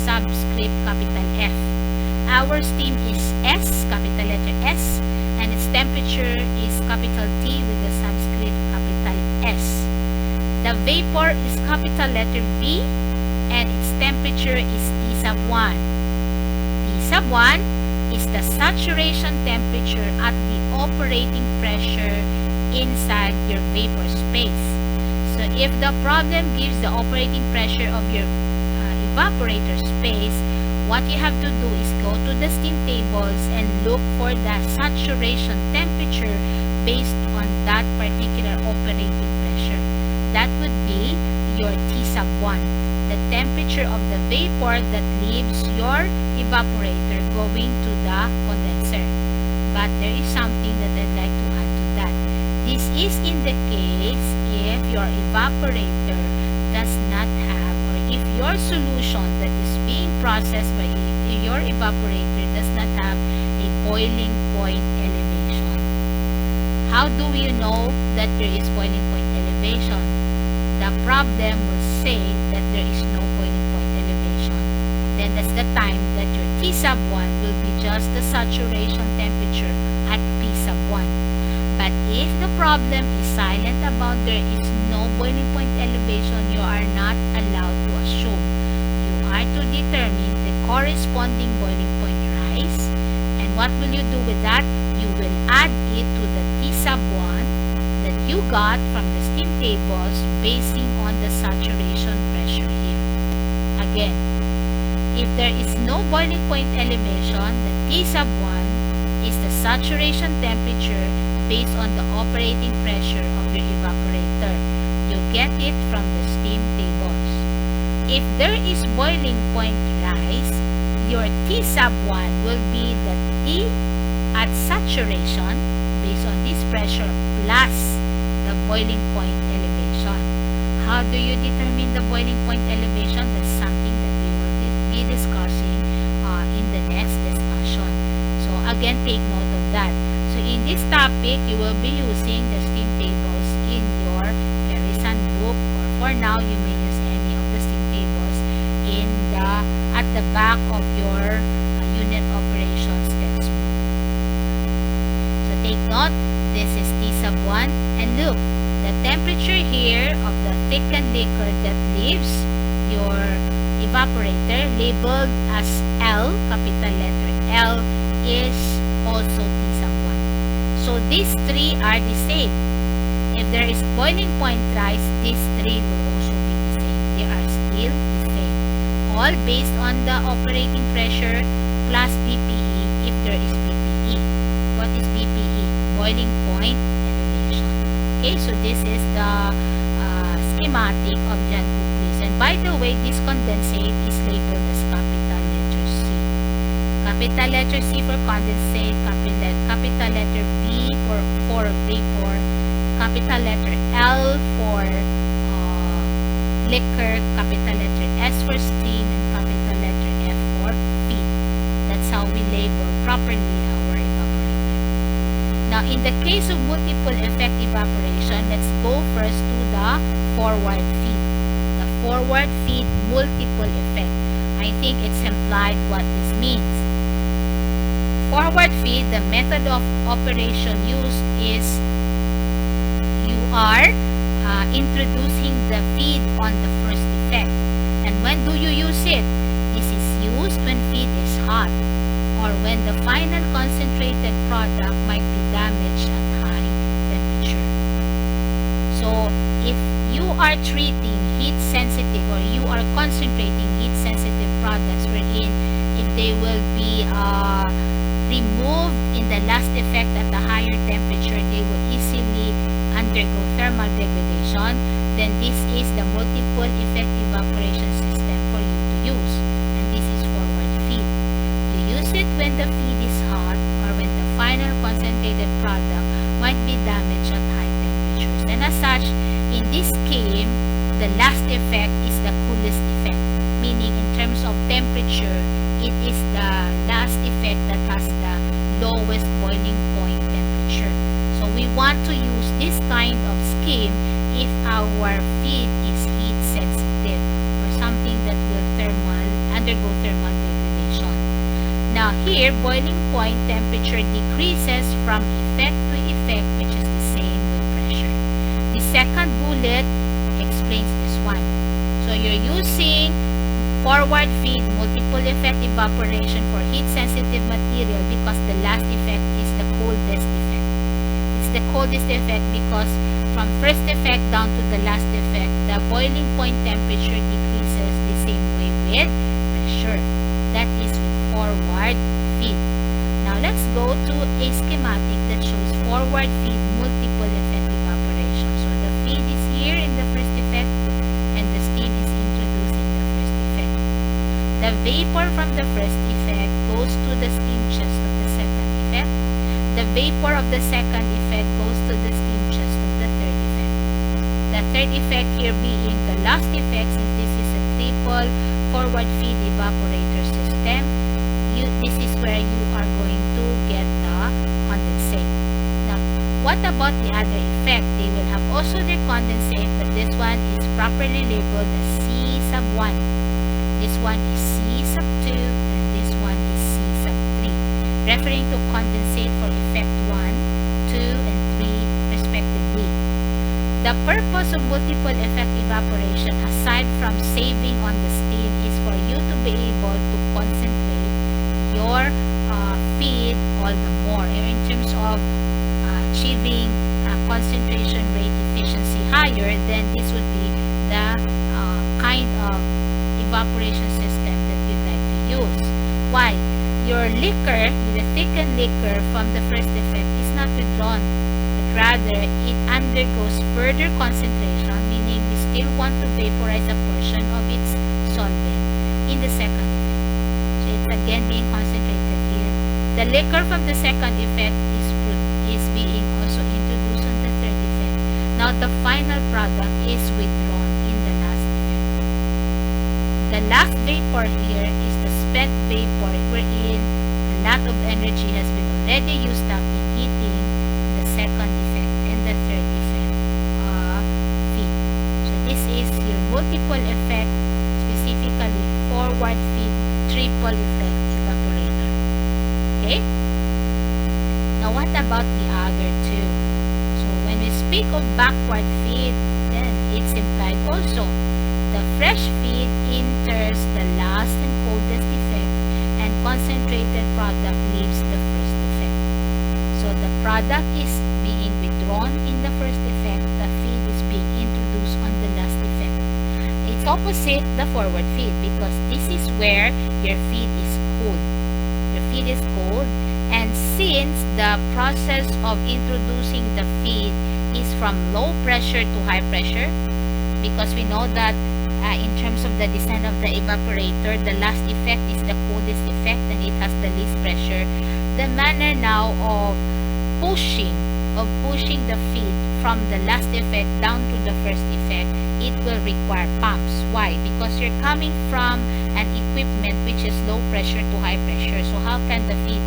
[SPEAKER 1] subscript capital F. Our steam is S, capital letter S, and its temperature is capital T with the subscript capital S. The vapor is capital letter V, and its temperature is T sub 1. T sub 1 is the saturation temperature at the operating pressure inside your vapor space. So if the problem gives the operating pressure of your evaporator space, what you have to do is go to the steam tables and look for the saturation temperature based on that particular operating pressure. That would be your T sub 1, the temperature of the vapor that leaves your evaporator going to the condenser. But there is something that I'd like to add to that. This is in the case if your evaporator does not have, or if your solution that is being processed by your evaporator does not have a boiling point elevation. How do you know that there is boiling point elevation? The problem will say that there is no boiling point elevation. Then that's the time that your T sub 1 will be just the saturation temperature at P sub 1. But if the problem is silent about there is no boiling point elevation, you are not allowed to assume. You are to determine the corresponding boiling point rise. And what will you do with that? You will add it to the T sub 1 you got from the steam tables basing on the saturation pressure here. Again, if there is no boiling point elevation, the T sub 1 is the saturation temperature based on the operating pressure of your evaporator. You get it from the steam tables. If there is boiling point rise, your T sub 1 will be the T at saturation based on this pressure plus the boiling point elevation. How do you determine the boiling point elevation? That's something that we will be discussing in the next discussion. So again, take note of that. So in this topic, you will be using the steam tables in your Garrison book, or for now, you may use any of the steam tables in at the back of your unit operations textbook. So take note, this is T sub 1, and look, the temperature here of the thickened liquor that leaves your evaporator labeled as L, capital letter L, is also T sub 1. So these three are the same. If there is boiling point rise, these three will also be the same. They are still the same. All based on the operating pressure plus BPE if there is BPE. What is BPE? Boiling point elevation. Okay, so this is the schematic of Geankoplis. And by the way, this condensate is labeled as capital letter C. Capital letter C for condensate, capital letter V for vapor, capital letter L for liquor, capital letter S for steam, and capital letter F for feed. That's how we label properly our evaporator. Now, in the case of multiple effect evaporation, let's go first to the forward feed. The forward feed multiple effect. I think it's implied what this means. Forward feed, the method of operation used is you are introducing the feed on the first effect. And when do you use it? This is used when feed is hot, or when the final concentrated product might be damaged at high temperature. So if you are treating heat sensitive, or you are concentrating heat sensitive products, wherein if they will be removed in the last effect at a higher temperature, they will easily undergo thermal degradation, then this is the multiple effect evaporation system for you to use, and this is forward feed. You use it when the feed is hot, or when the final concentrated product might be damaged at high temperatures. And as such, in this scheme, the last effect is the coolest effect, meaning in terms of temperature, it is the last effect that has the lowest boiling point temperature. So we want to use this kind of scheme if our feed is heat sensitive, or something that will undergo thermal degradation. Now here, boiling point temperature decreases from effect to effect, which is the same with pressure. The second bullet explains this one. So you're using forward feed multiple effect evaporation for heat sensitive material because the last effect is the coldest effect. It's the coldest effect because from first effect down to the last effect, the boiling point temperature decreases the same way with pressure. That is with forward feed. Now let's go to a schematic that shows forward feed multiple effect evaporation. So the feed is here in the first effect, and the steam is introduced in the first effect. The vapor from the first effect goes to the steam chest of the second effect. The vapor of the second effect goes to the steam chest of the third effect. The third effect here being the last effect, since this is a triple forward feed evaporator system, this is where you are going to get the condensate. Now, what about the other effect? They will have also their condensate, but this one is properly labeled as C sub 1. This one is C sub 2, and this one is C sub 3, referring to condensate for effect 1, 2, and 3 respectively. The purpose of multiple effect evaporation, aside from saving on the steam, is for you to be able to concentrate your feed all the more in terms of achieving concentration rate efficiency higher, then this would be the kind of evaporation system that you'd like to use. Why? Your liquor, the thickened liquor from the first effect is not withdrawn, but rather it undergoes further concentration, meaning we still want to vaporize a portion of its solvent in the second effect. So it's again being concentrated here. The liquor from the second effect is being also introduced on the third effect. Now the final product is withdrawn in the last effect. The last vapor here is the spent vapor, wherein a lot of energy has been already used up in heating the second effect and the third effect feed. So this is your multiple effect, specifically forward feed triple effect evaporator. Okay? Now what about the other two? So when we speak of backward feed, then it's implied also. The fresh feed enters the last and coldest effect, and concentrated product leaves the first effect. So the product is being withdrawn in the first effect, the feed is being introduced on the last effect. It's opposite the forward feed, because this is where your feed is cold. Your feed is cold, and since the process of introducing the feed is from low pressure to high pressure, because we know that in terms of the design of the evaporator, the last effect is the coldest effect and it has the least pressure. The manner now of pushing the feed from the last effect down to the first effect, it will require pumps. Why? Because you're coming from an equipment which is low pressure to high pressure. So how can the feed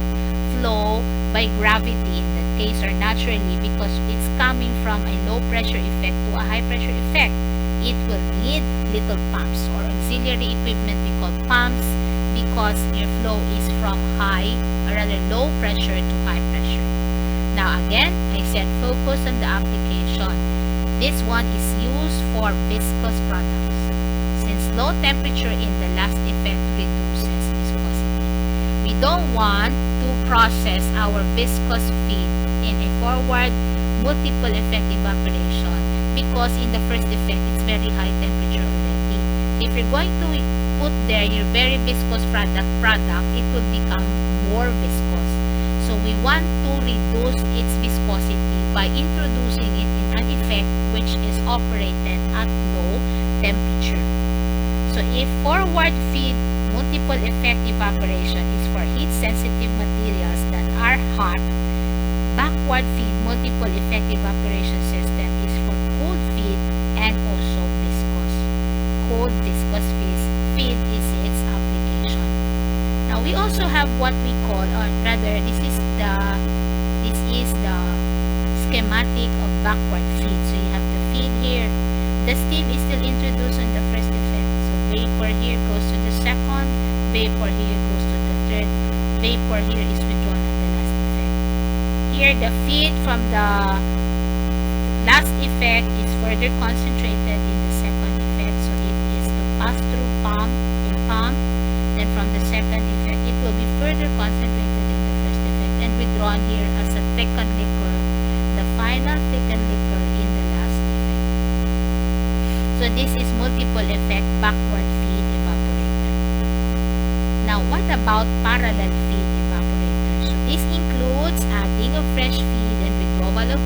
[SPEAKER 1] flow by gravity in that case, or naturally, because it's coming from a low pressure effect to a high pressure effect? It will need little pumps or auxiliary equipment we call pumps, because your flow is from low pressure to high pressure. Now again, I said focus on the application. This one is used for viscous products, since low temperature in the last effect reduces viscosity. We don't want to process our viscous feed in a forward multiple effect evaporation, because in the first effect it's very high temperature already. If you're going to put there your very viscous product, it will become more viscous. So we want to reduce its viscosity by introducing it in an effect which is operated at low temperature. So if forward feed multiple effect evaporation is for heat sensitive materials that are hot, backward feed multiple effect evaporation system is for cold feed and also viscous. Cold viscous feed is its application. Now we also have what we call, or rather this is the schematic of backward feed. So you have the feed here. The steam is still introduced on the first effect. So vapor here goes to the second, vapor here goes to the third, vapor here is withdrawn on the last effect. Here the feed from the last effect is further concentrated in the second effect, so it is to pass through pump. Then from the second effect it will be further concentrated in the first effect and withdrawn here as a thickened liquor, the final thickened liquor in the last effect. So this is multiple effect backward feed evaporator. Now what about parallel feed evaporator? So this includes adding of fresh feed and withdrawal of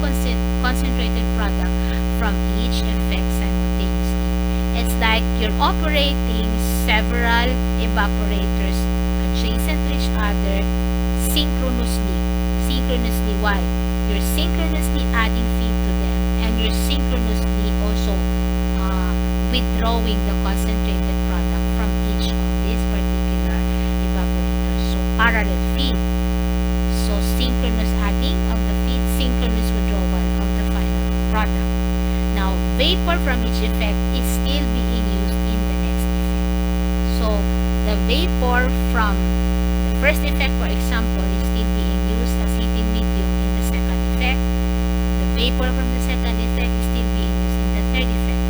[SPEAKER 1] concentrated product from each effect simultaneously. It's like you're operating several evaporators adjacent to each other synchronously. Why? You're synchronously adding feed to them, and you're synchronously also withdrawing the concentrated product from each of these particular evaporators. So parallel feed. So synchronous adding of the feed, synchronous withdrawal of the final product. Now vapor from each effect is still being used in the next effect. So the vapor from the first effect, for example, is still being used as heating medium in the second effect. The vapor from the second effect is still being used in the third effect.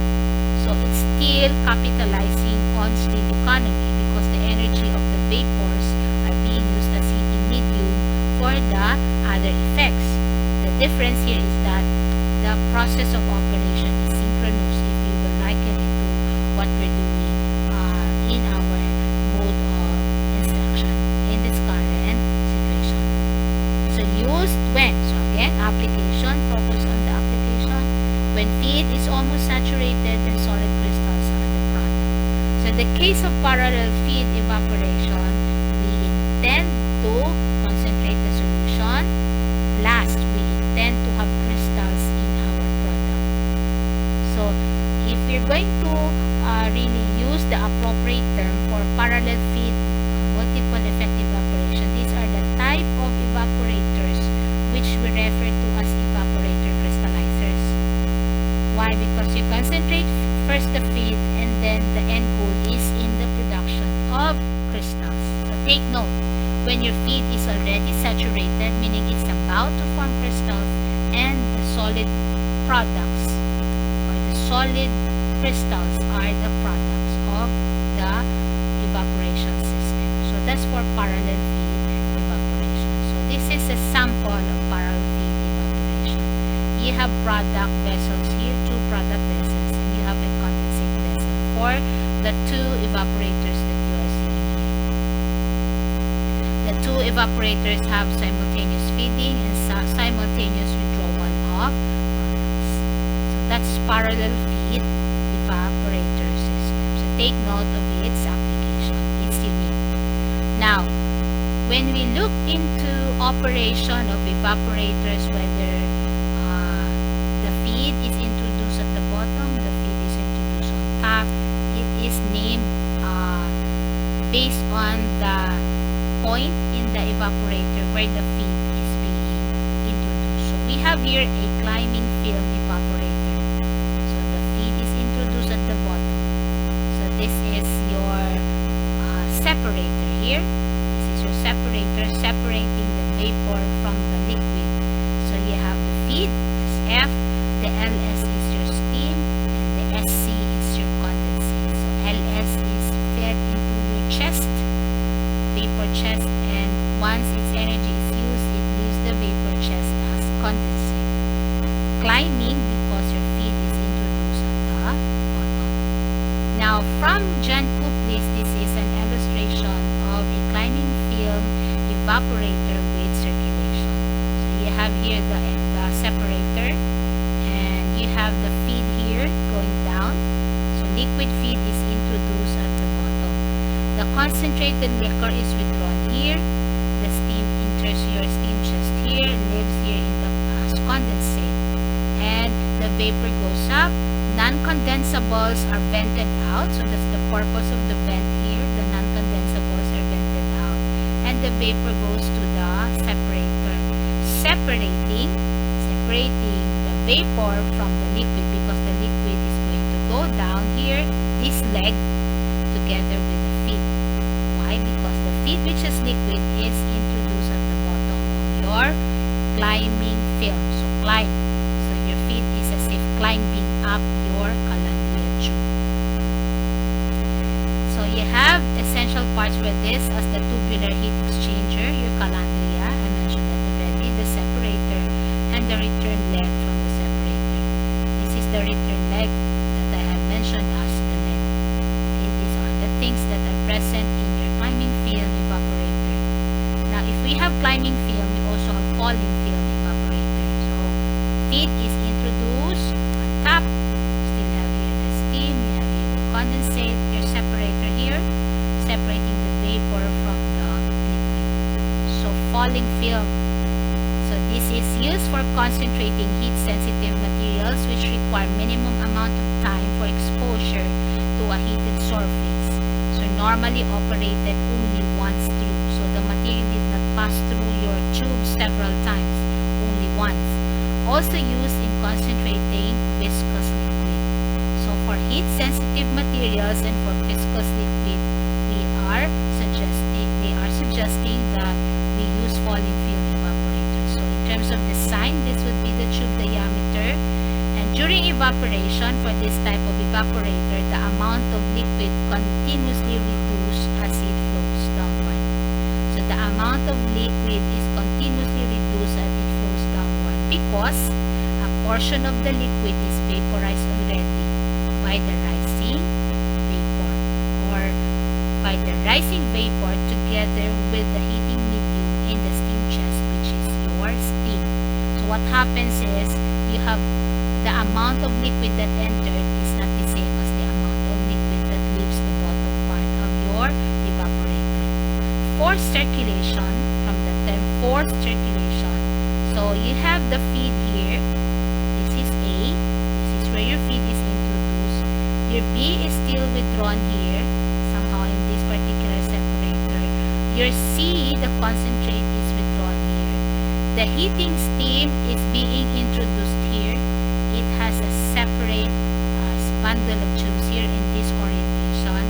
[SPEAKER 1] So it's still capitalizing on steam economy, because the energy of the vapors are being used as heating medium for the other effects. The difference here is that the process of operation is synchronous if you will liken it to what we're doing in our mode of instruction in this current situation. So used when? So again, application, focus on the application. When feed is almost saturated and solid crystals are the product. So in the case of parallel feed evaporation, we intend to concentrate the solution. Last, we intend to have crystals in our product. So if we're going to really use the appropriate term for parallel feed multiple effect evaporation, these are the type of evaporators which we refer to as evaporator crystallizers. Why? Because you concentrate first the feed and then the end goal is in the production of crystals. So take note, when your feed is already saturated, meaning it's about to form crystals, and the solid products or the solid crystals are the products of the evaporation system. So that's for parallel feed evaporation. So this is a sample of parallel feed evaporation. You have product vessels here, 2 product vessels, and you have a condensate vessel for the 2 evaporators that you are seeing here. The 2 evaporators have simultaneous feeding and simultaneous withdrawal of products. So that's parallel feed evaporator system. So take note of its application. It's unique. Now, when we look into operation of evaporators, whether the feed is introduced at the bottom, the feed is introduced on top, it is named based on the point in the evaporator where the feed is being introduced. So we have here a climbing film evaporator. So the feed is introduced at the bottom. So this is your separator here. This is your separator separating the vapor from the liquid. So you have the feed as F, the LS is your steam, and the SC is your condensate. So LS is fed into your chest, vapor chest, and once its energy is used, it leaves the vapor chest as condensate. Climbing because your feed is introduced at the bottom. Now from Geankoplis, this is an illustration of a climbing film evaporator with circulation. So you have here the separator, and you have the feed here going down. So liquid feed is introduced at the bottom. The concentrated liquor is withdrawn here. The steam enters your steam chest here, lives here in the condensate, and the vapor goes up. Non-condensables are vented out. So that's the purpose of the vent here. The non-condensables are vented out, and the vapor goes to the separator, separating the vapor from the liquid, because the liquid is going to go down here, this leg, together with the feed. Why? Because the feed, which is liquid, is introduced at the bottom of your climbing film. So climb. So your feed is as if climbing up your calandria tube. So you have essential parts for this as the tubular heat exchanger, your calandria, I mentioned that already, the separator, and the return leg from the separator. This is the return leg that I have mentioned as the leg. Okay, these are the things that are present in your climbing film evaporator. Now if we have climbing film, we also have falling film evaporator. So feed is introduced on top. Still have here the steam, you have here the condensate, your separator here, separating the vapor from the liquid. So falling film. So this is used for concentrating heat-sensitive materials which require minimum amount of time for exposure to a heated surface. So normally operated only once through. So the material did not pass through your tube several times, only once. Also used in concentrating viscous liquid. So for heat-sensitive materials and for viscous liquid, they are suggesting that we use falling film evaporator. So in terms of design, this would be the tube diameter, and during evaporation for this type of evaporator, the amount of liquid continuously reduces as it flows downward. So the amount of liquid is continuously reduced as it flows downward, because portion of the liquid is vaporized already by the rising vapor, or by the rising vapor together with the heating medium in the steam chest, which is your steam. So what happens is, you have the amount of liquid that entered is not the same as the amount of liquid that leaves the bottom part of your evaporator. Forced circulation, from the term forced circulation, so you have the feed here. This is A. This is where your feed is introduced. Your B is still withdrawn here, somehow in this particular separator. Your C, the concentrate, is withdrawn here. The heating steam is being introduced here. It has a separate bundle of tubes here in this orientation,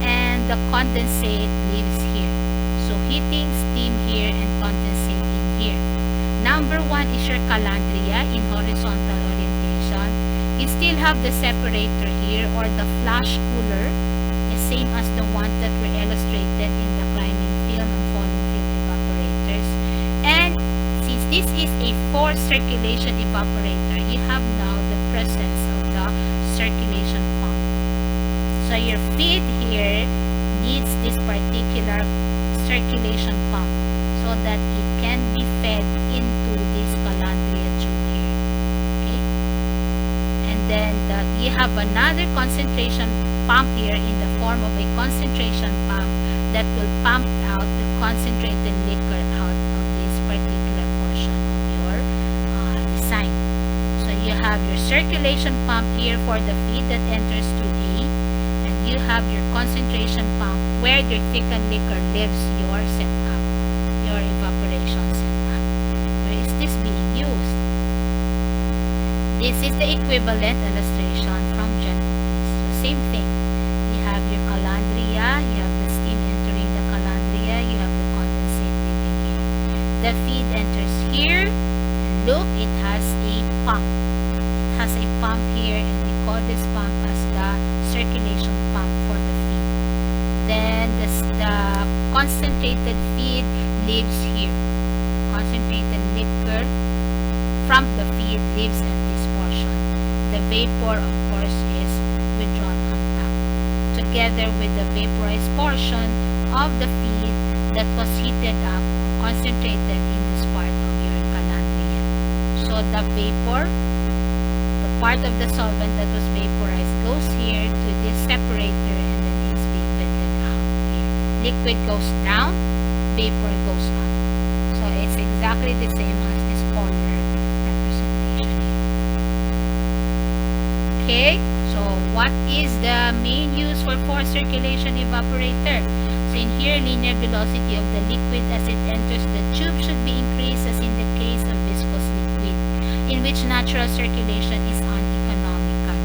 [SPEAKER 1] and the condensate lives here. So heating steam here and condensate in here. Number 1 is your calandria in horizontal orientation. You still have the separator here, or the flash cooler, the same as the one that were illustrated in the climbing film and falling film evaporators. And since this is a forced circulation evaporator, you have now the presence of the circulation pump. So your feed here needs this particular circulation pump so that it can be fed into this calandria tube here. Okay? And then you have another concentration pump here in the form of a concentration pump that will pump out the concentrated liquor out of this particular portion of your design. So you have your circulation pump here for the feed that enters through A, and you have your concentration pump where your thickened liquor leaves your setup, your evaporation setup. Where is this being used? This is the equivalent illustration from Geankoplis. So same thing. You have your calandria, you have the steam entering the calandria, you have the condensate leaving here. The feed enters here. Look, it has a pump. It has a pump here, and we call this pump as the circulation pump for the feed. Then the concentrated feed leaves here. Concentrated liquor from the feed leaves at this portion. The vapor, of course, is withdrawn on top, together with the vaporized portion of the feed that was heated up or concentrated in this part of your calandria. So the vapor, the part of the solvent that was vaporized, goes here to this separator, and then it's being vented out here. Liquid goes down, vapor goes up. So it's exactly the same as this polar representation here. Okay, so what is the main use for forced circulation evaporator? So in here, linear velocity of the liquid as it enters the tube should be increased as in the case of viscous liquid, in which natural circulation is uneconomical.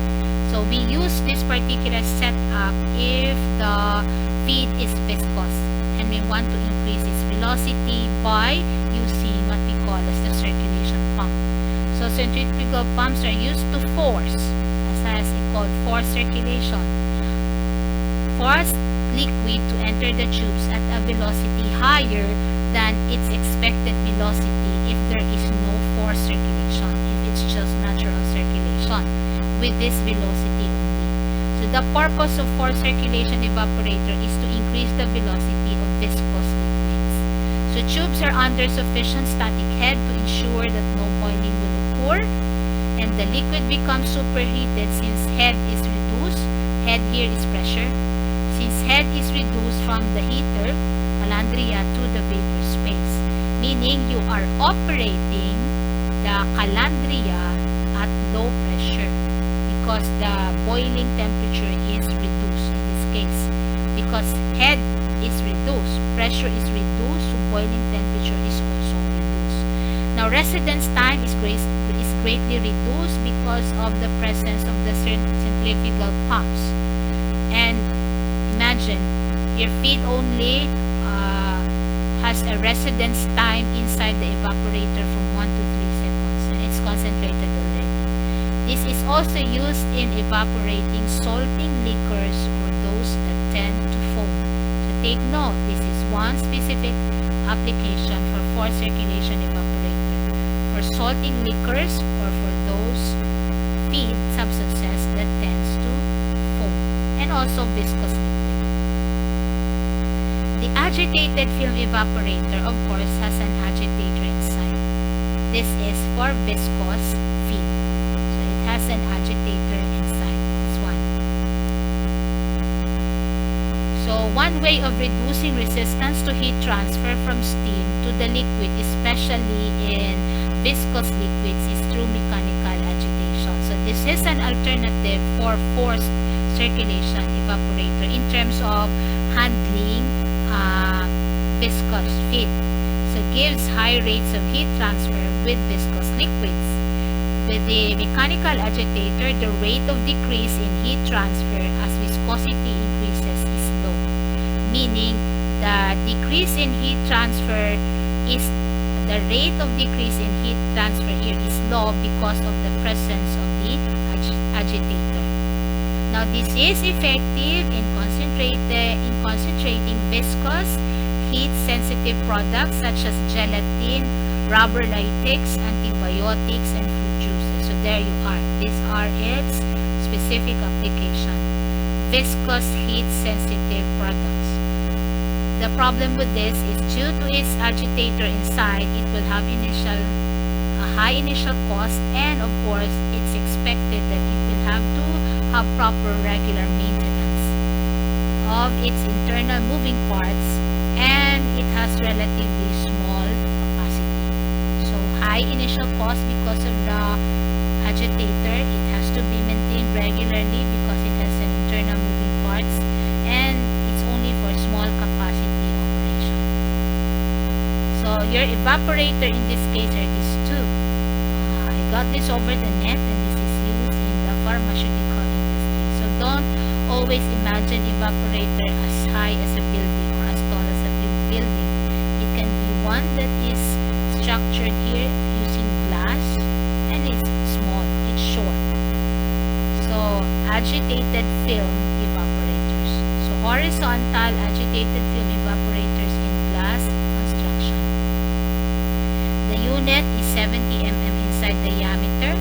[SPEAKER 1] So we use this particular setup if the feed is viscous and we want to increase its velocity by using what we call as the circulation pump. So centrifugal pumps are used to force, as called forced circulation. Force liquid to enter the tubes at a velocity higher than its expected velocity if there is no forced circulation, if it's just natural circulation with this velocity only. So the purpose of forced circulation evaporator is to increase the velocity of viscous liquids. So tubes are under sufficient static head to ensure that no boiling will occur, and the liquid becomes superheated since head is reduced. Head here is pressure. Since head is reduced from the heater, calandria, to the vapor space, meaning you are operating the calandria at low pressure because the boiling temperature is reduced in this case. Because head is reduced, pressure is reduced, so boiling temperature is also reduced. Now residence time is greatly reduced because of the presence of the centrifugal pumps. And imagine, your feed only has a residence time inside the evaporator from 1 to 3 seconds, and it's concentrated already. This is also used in evaporating salting liquors or those that tend to foam. So take note, this is one specific application for forced circulation evaporator. For salting liquors or for those also viscous liquid. The agitated film evaporator, of course, has an agitator inside. This is for viscous film. So it has an agitator inside. This one. So one way of reducing resistance to heat transfer from steam to the liquid, especially in viscous liquids, is through mechanical agitation. So this is an alternative for forced circulation evaporator in terms of handling viscous feed. So gives high rates of heat transfer with viscous liquids. With the mechanical agitator, the rate of decrease in heat transfer as viscosity increases is low, meaning the decrease in heat transfer is the rate of decrease in heat transfer here is low because of the presence of the agitator. Now this is effective in concentrating viscous heat-sensitive products such as gelatin, rubber latex, antibiotics, and fruit juices. So there you are. These are its specific application. Viscous heat-sensitive products. The problem with this is due to its agitator inside, it will have a high initial cost, and of course, it's expected that it will have to have proper regular maintenance of its internal moving parts, and it has relatively small capacity. So high initial cost because of the agitator. It has to be maintained regularly because it has an internal moving parts, and it's only for small capacity operation. So your evaporator in this case are these two. I got this over the net, and this is used in the pharmaceutical industry. So don't always imagine evaporator as high as a building or as tall as a building. It can be one that is structured here using glass, and it's small, it's short. So agitated film evaporators. So horizontal agitated film evaporators in glass construction. The unit is 70 mm inside diameter,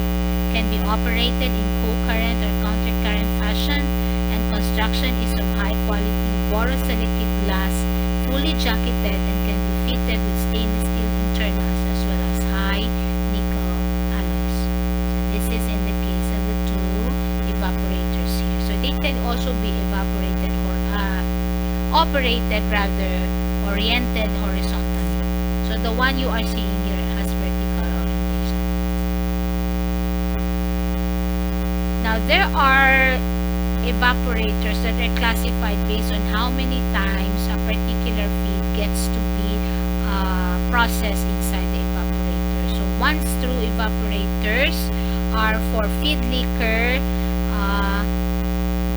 [SPEAKER 1] can be operated in co-current or counter-current fashion, and construction is of high quality boroselective glass, fully jacketed, and can be fitted with stainless steel internals as well as high nickel alloys. So this is in the case of the two evaporators here. So they can also be evaporated or oriented horizontally. So the one you are seeing here has vertical orientation. Now there are evaporators that are classified based on how many times a particular feed gets to be processed inside the evaporator. So once-through evaporators are for feed liquor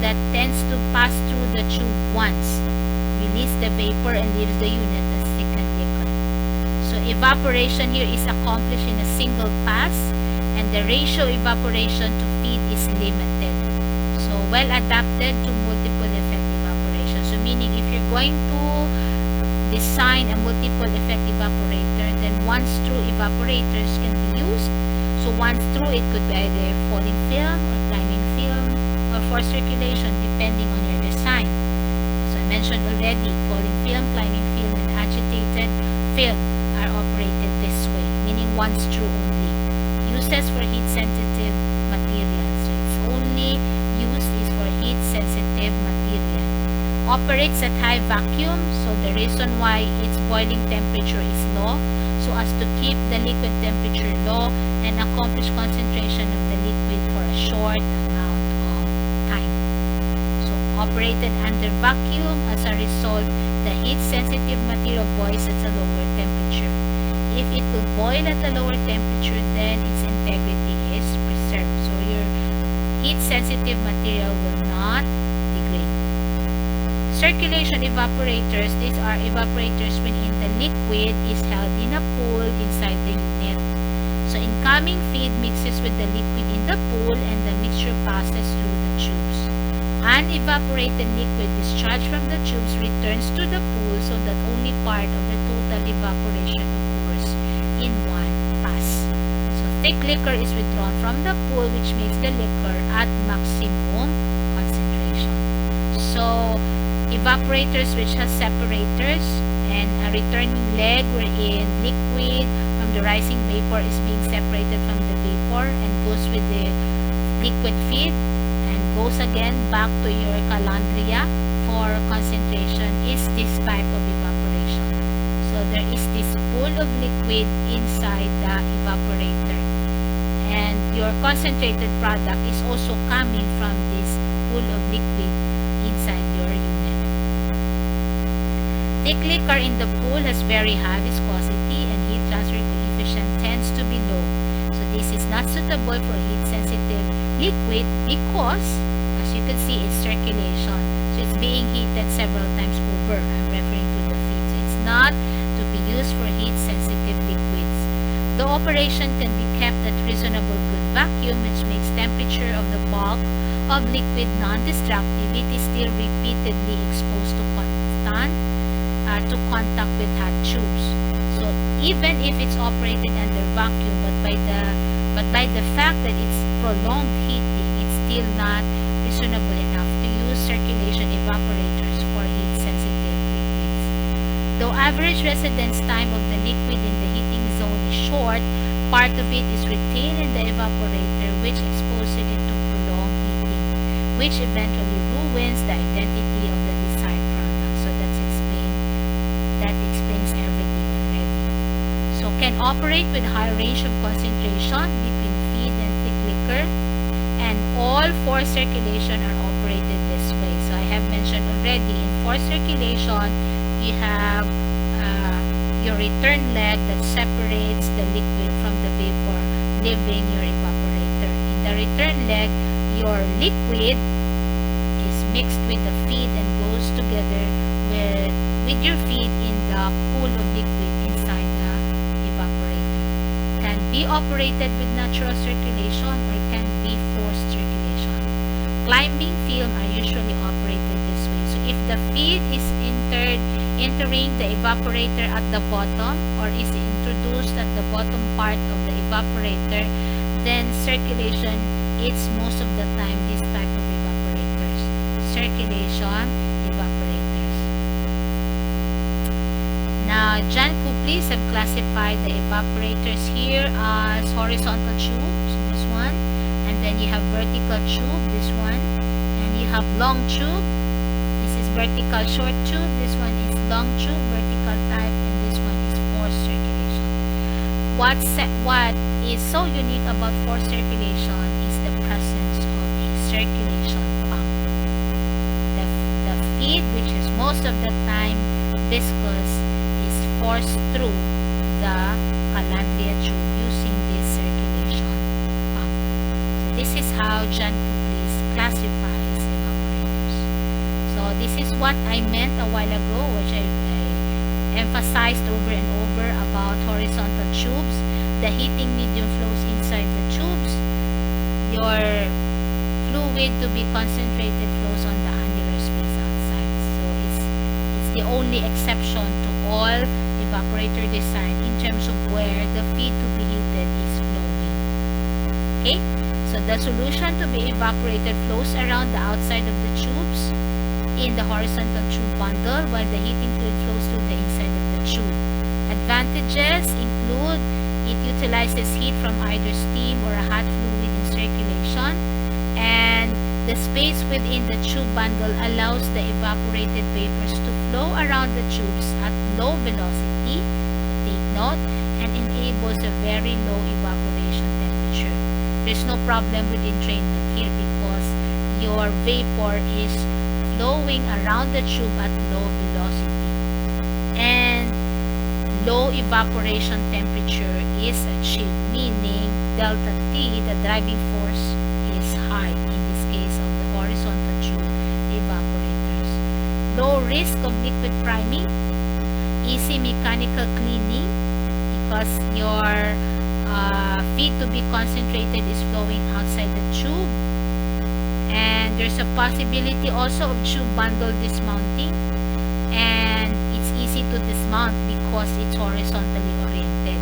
[SPEAKER 1] that tends to pass through the tube once, release the vapor, and leaves the unit as thickened liquor. So evaporation here is accomplished in a single pass, and the ratio evaporation to feed is limited. So well adapted to multiple effect evaporation. So meaning if you're going to design a multiple effect evaporator, then once-through evaporators can be used. So once-through, it could be either falling film or climbing film or forced circulation depending on your design. So I mentioned already, falling film, climbing film, and agitated film are operated this way, meaning once-through only. Uses for heat-sensitive materials. So it's only used is for heat-sensitive material. Operates at high vacuum, so the reason why its boiling temperature is low, so as to keep the liquid temperature low and accomplish concentration of the liquid for a short amount of time. So operated under vacuum, as a result, the heat-sensitive material boils at a lower temperature. If it will boil at a lower temperature, then its integrity is preserved. So your heat-sensitive material will not degrade. Circulation evaporators, these are evaporators wherein the liquid is held in a pool inside the unit. So incoming feed mixes with the liquid in the pool, and the mixture passes through the tubes. Unevaporated liquid discharged from the tubes returns to the pool, so that only part of the total evaporation occurs in one pass. So thick liquor is withdrawn from the pool, which makes the liquor at maximum concentration. So evaporators which has separators and a returning leg wherein liquid from the rising vapor is being separated from the vapor and goes with the liquid feed and goes again back to your calandria for concentration is this type of evaporation. So there is this pool of liquid inside the evaporator, and your concentrated product is also coming from this pool of liquid inside your unit. Thick liquor in the pool has very high viscosity and heat transfer coefficient tends to be low. So this is not suitable for heat sensitive liquid because, as you can see, it's circulation. So it's being heated several times over. I'm referring to the feed. So it's not to be used for heat sensitive liquids. The operation can be kept at reasonable good vacuum, which makes temperature of the bulk of liquid non-destructive. It is still repeatedly exposed to contact with hot tubes. So even if it's operated under vacuum, but by the fact that it's prolonged heating, it's still not reasonable enough to use circulation evaporators for heat sensitive liquids. Though average residence time of the liquid in the heating zone is short, part of it is retained in the evaporator, which exposes it to prolonged heating, which eventually ruins the identity of the desired product. So that explains everything already. So can operate with high range of concentration between feed and thick liquor, and all forced circulation are operated this way. So I have mentioned already, in forced circulation you have your return leg that separates the liquid from the vapor leaving your evaporator. In the return leg, your liquid is mixed with the feed and goes together with your feed in the pool of liquid inside the evaporator. Can be operated with natural circulation or can be forced circulation. Climbing film are usually operated this way. So if the feed is entering the evaporator at the bottom or is introduced at the bottom part of the evaporator, then circulation is most of the time this type of evaporators. Circulation evaporators. Now, Geankoplis have classified the evaporators here as horizontal tubes, this one, and then you have vertical tube, this one, and you have long tube. This is vertical short tube, this one is long tube, vertical type, and this one is forced circulation. What is so unique about forced circulation is the presence of a circulation pump. The feed, which is most of the time viscous, is forced through the calandria tube using this circulation pump. So this is how Geankoplis classifies evaporators. So this is what I meant a while ago, which I emphasized over and over about horizontal tubes. The heating medium flows inside the tubes. Your fluid to be concentrated flows on the annular space outside. So it's the only exception to all evaporator design in terms of where the feed to be heated is flowing. Okay, so the solution to be evaporated flows around the outside of the tubes in the horizontal tube bundle, while the heating fluid flows through the inside of the tube. Advantages include it utilizes heat from either steam or a hot fluid in circulation, and the space within the tube bundle allows the evaporated vapors to flow around the tubes at low velocity, take note, and enables a very low evaporation temperature. There's no problem with entrainment here because your vapor is flowing around the tube at low velocity, and low evaporation temperature is achieved, meaning delta T, the driving force, is high in this case of the horizontal tube evaporators. Low risk of liquid priming, easy mechanical cleaning because your feed to be concentrated is flowing outside the tube, and there's a possibility also of tube bundle dismounting, and it's easy to dismount because it's horizontally oriented.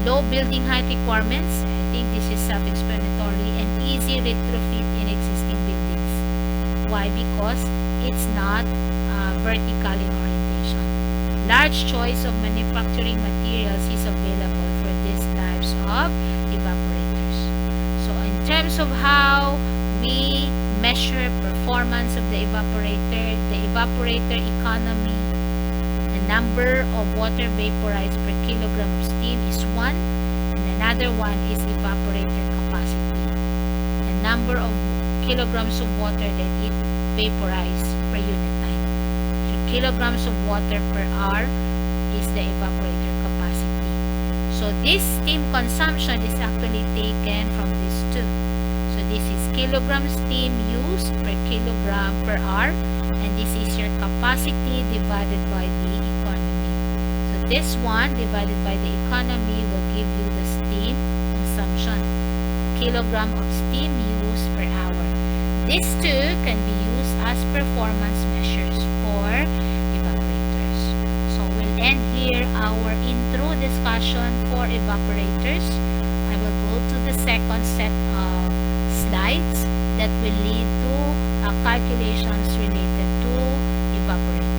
[SPEAKER 1] Low building height requirements, I think this is self-explanatory, and easy retrofit in existing buildings. Why? Because it's not vertical in orientation. Large choice of manufacturing materials is available for these types of evaporators. So in terms of how we measure performance of the evaporator economy, the number of water vaporized per kilogram of steam is 1, and another one is evaporator capacity, the number of kilograms of water that it vaporized per unit time. So kilograms of water per hour is the evaporator capacity. So this steam consumption is actually taken from these two. So this is kilogram steam used per kilogram per hour, and this is your capacity divided by the economy. So this one divided by the economy will give you the steam consumption, kilogram of steam used per hour. These two can be used as performance measures for evaporators. So we'll end here our intro discussion for evaporators. I will go to the second set of slides that will lead to calculations related to evaporators.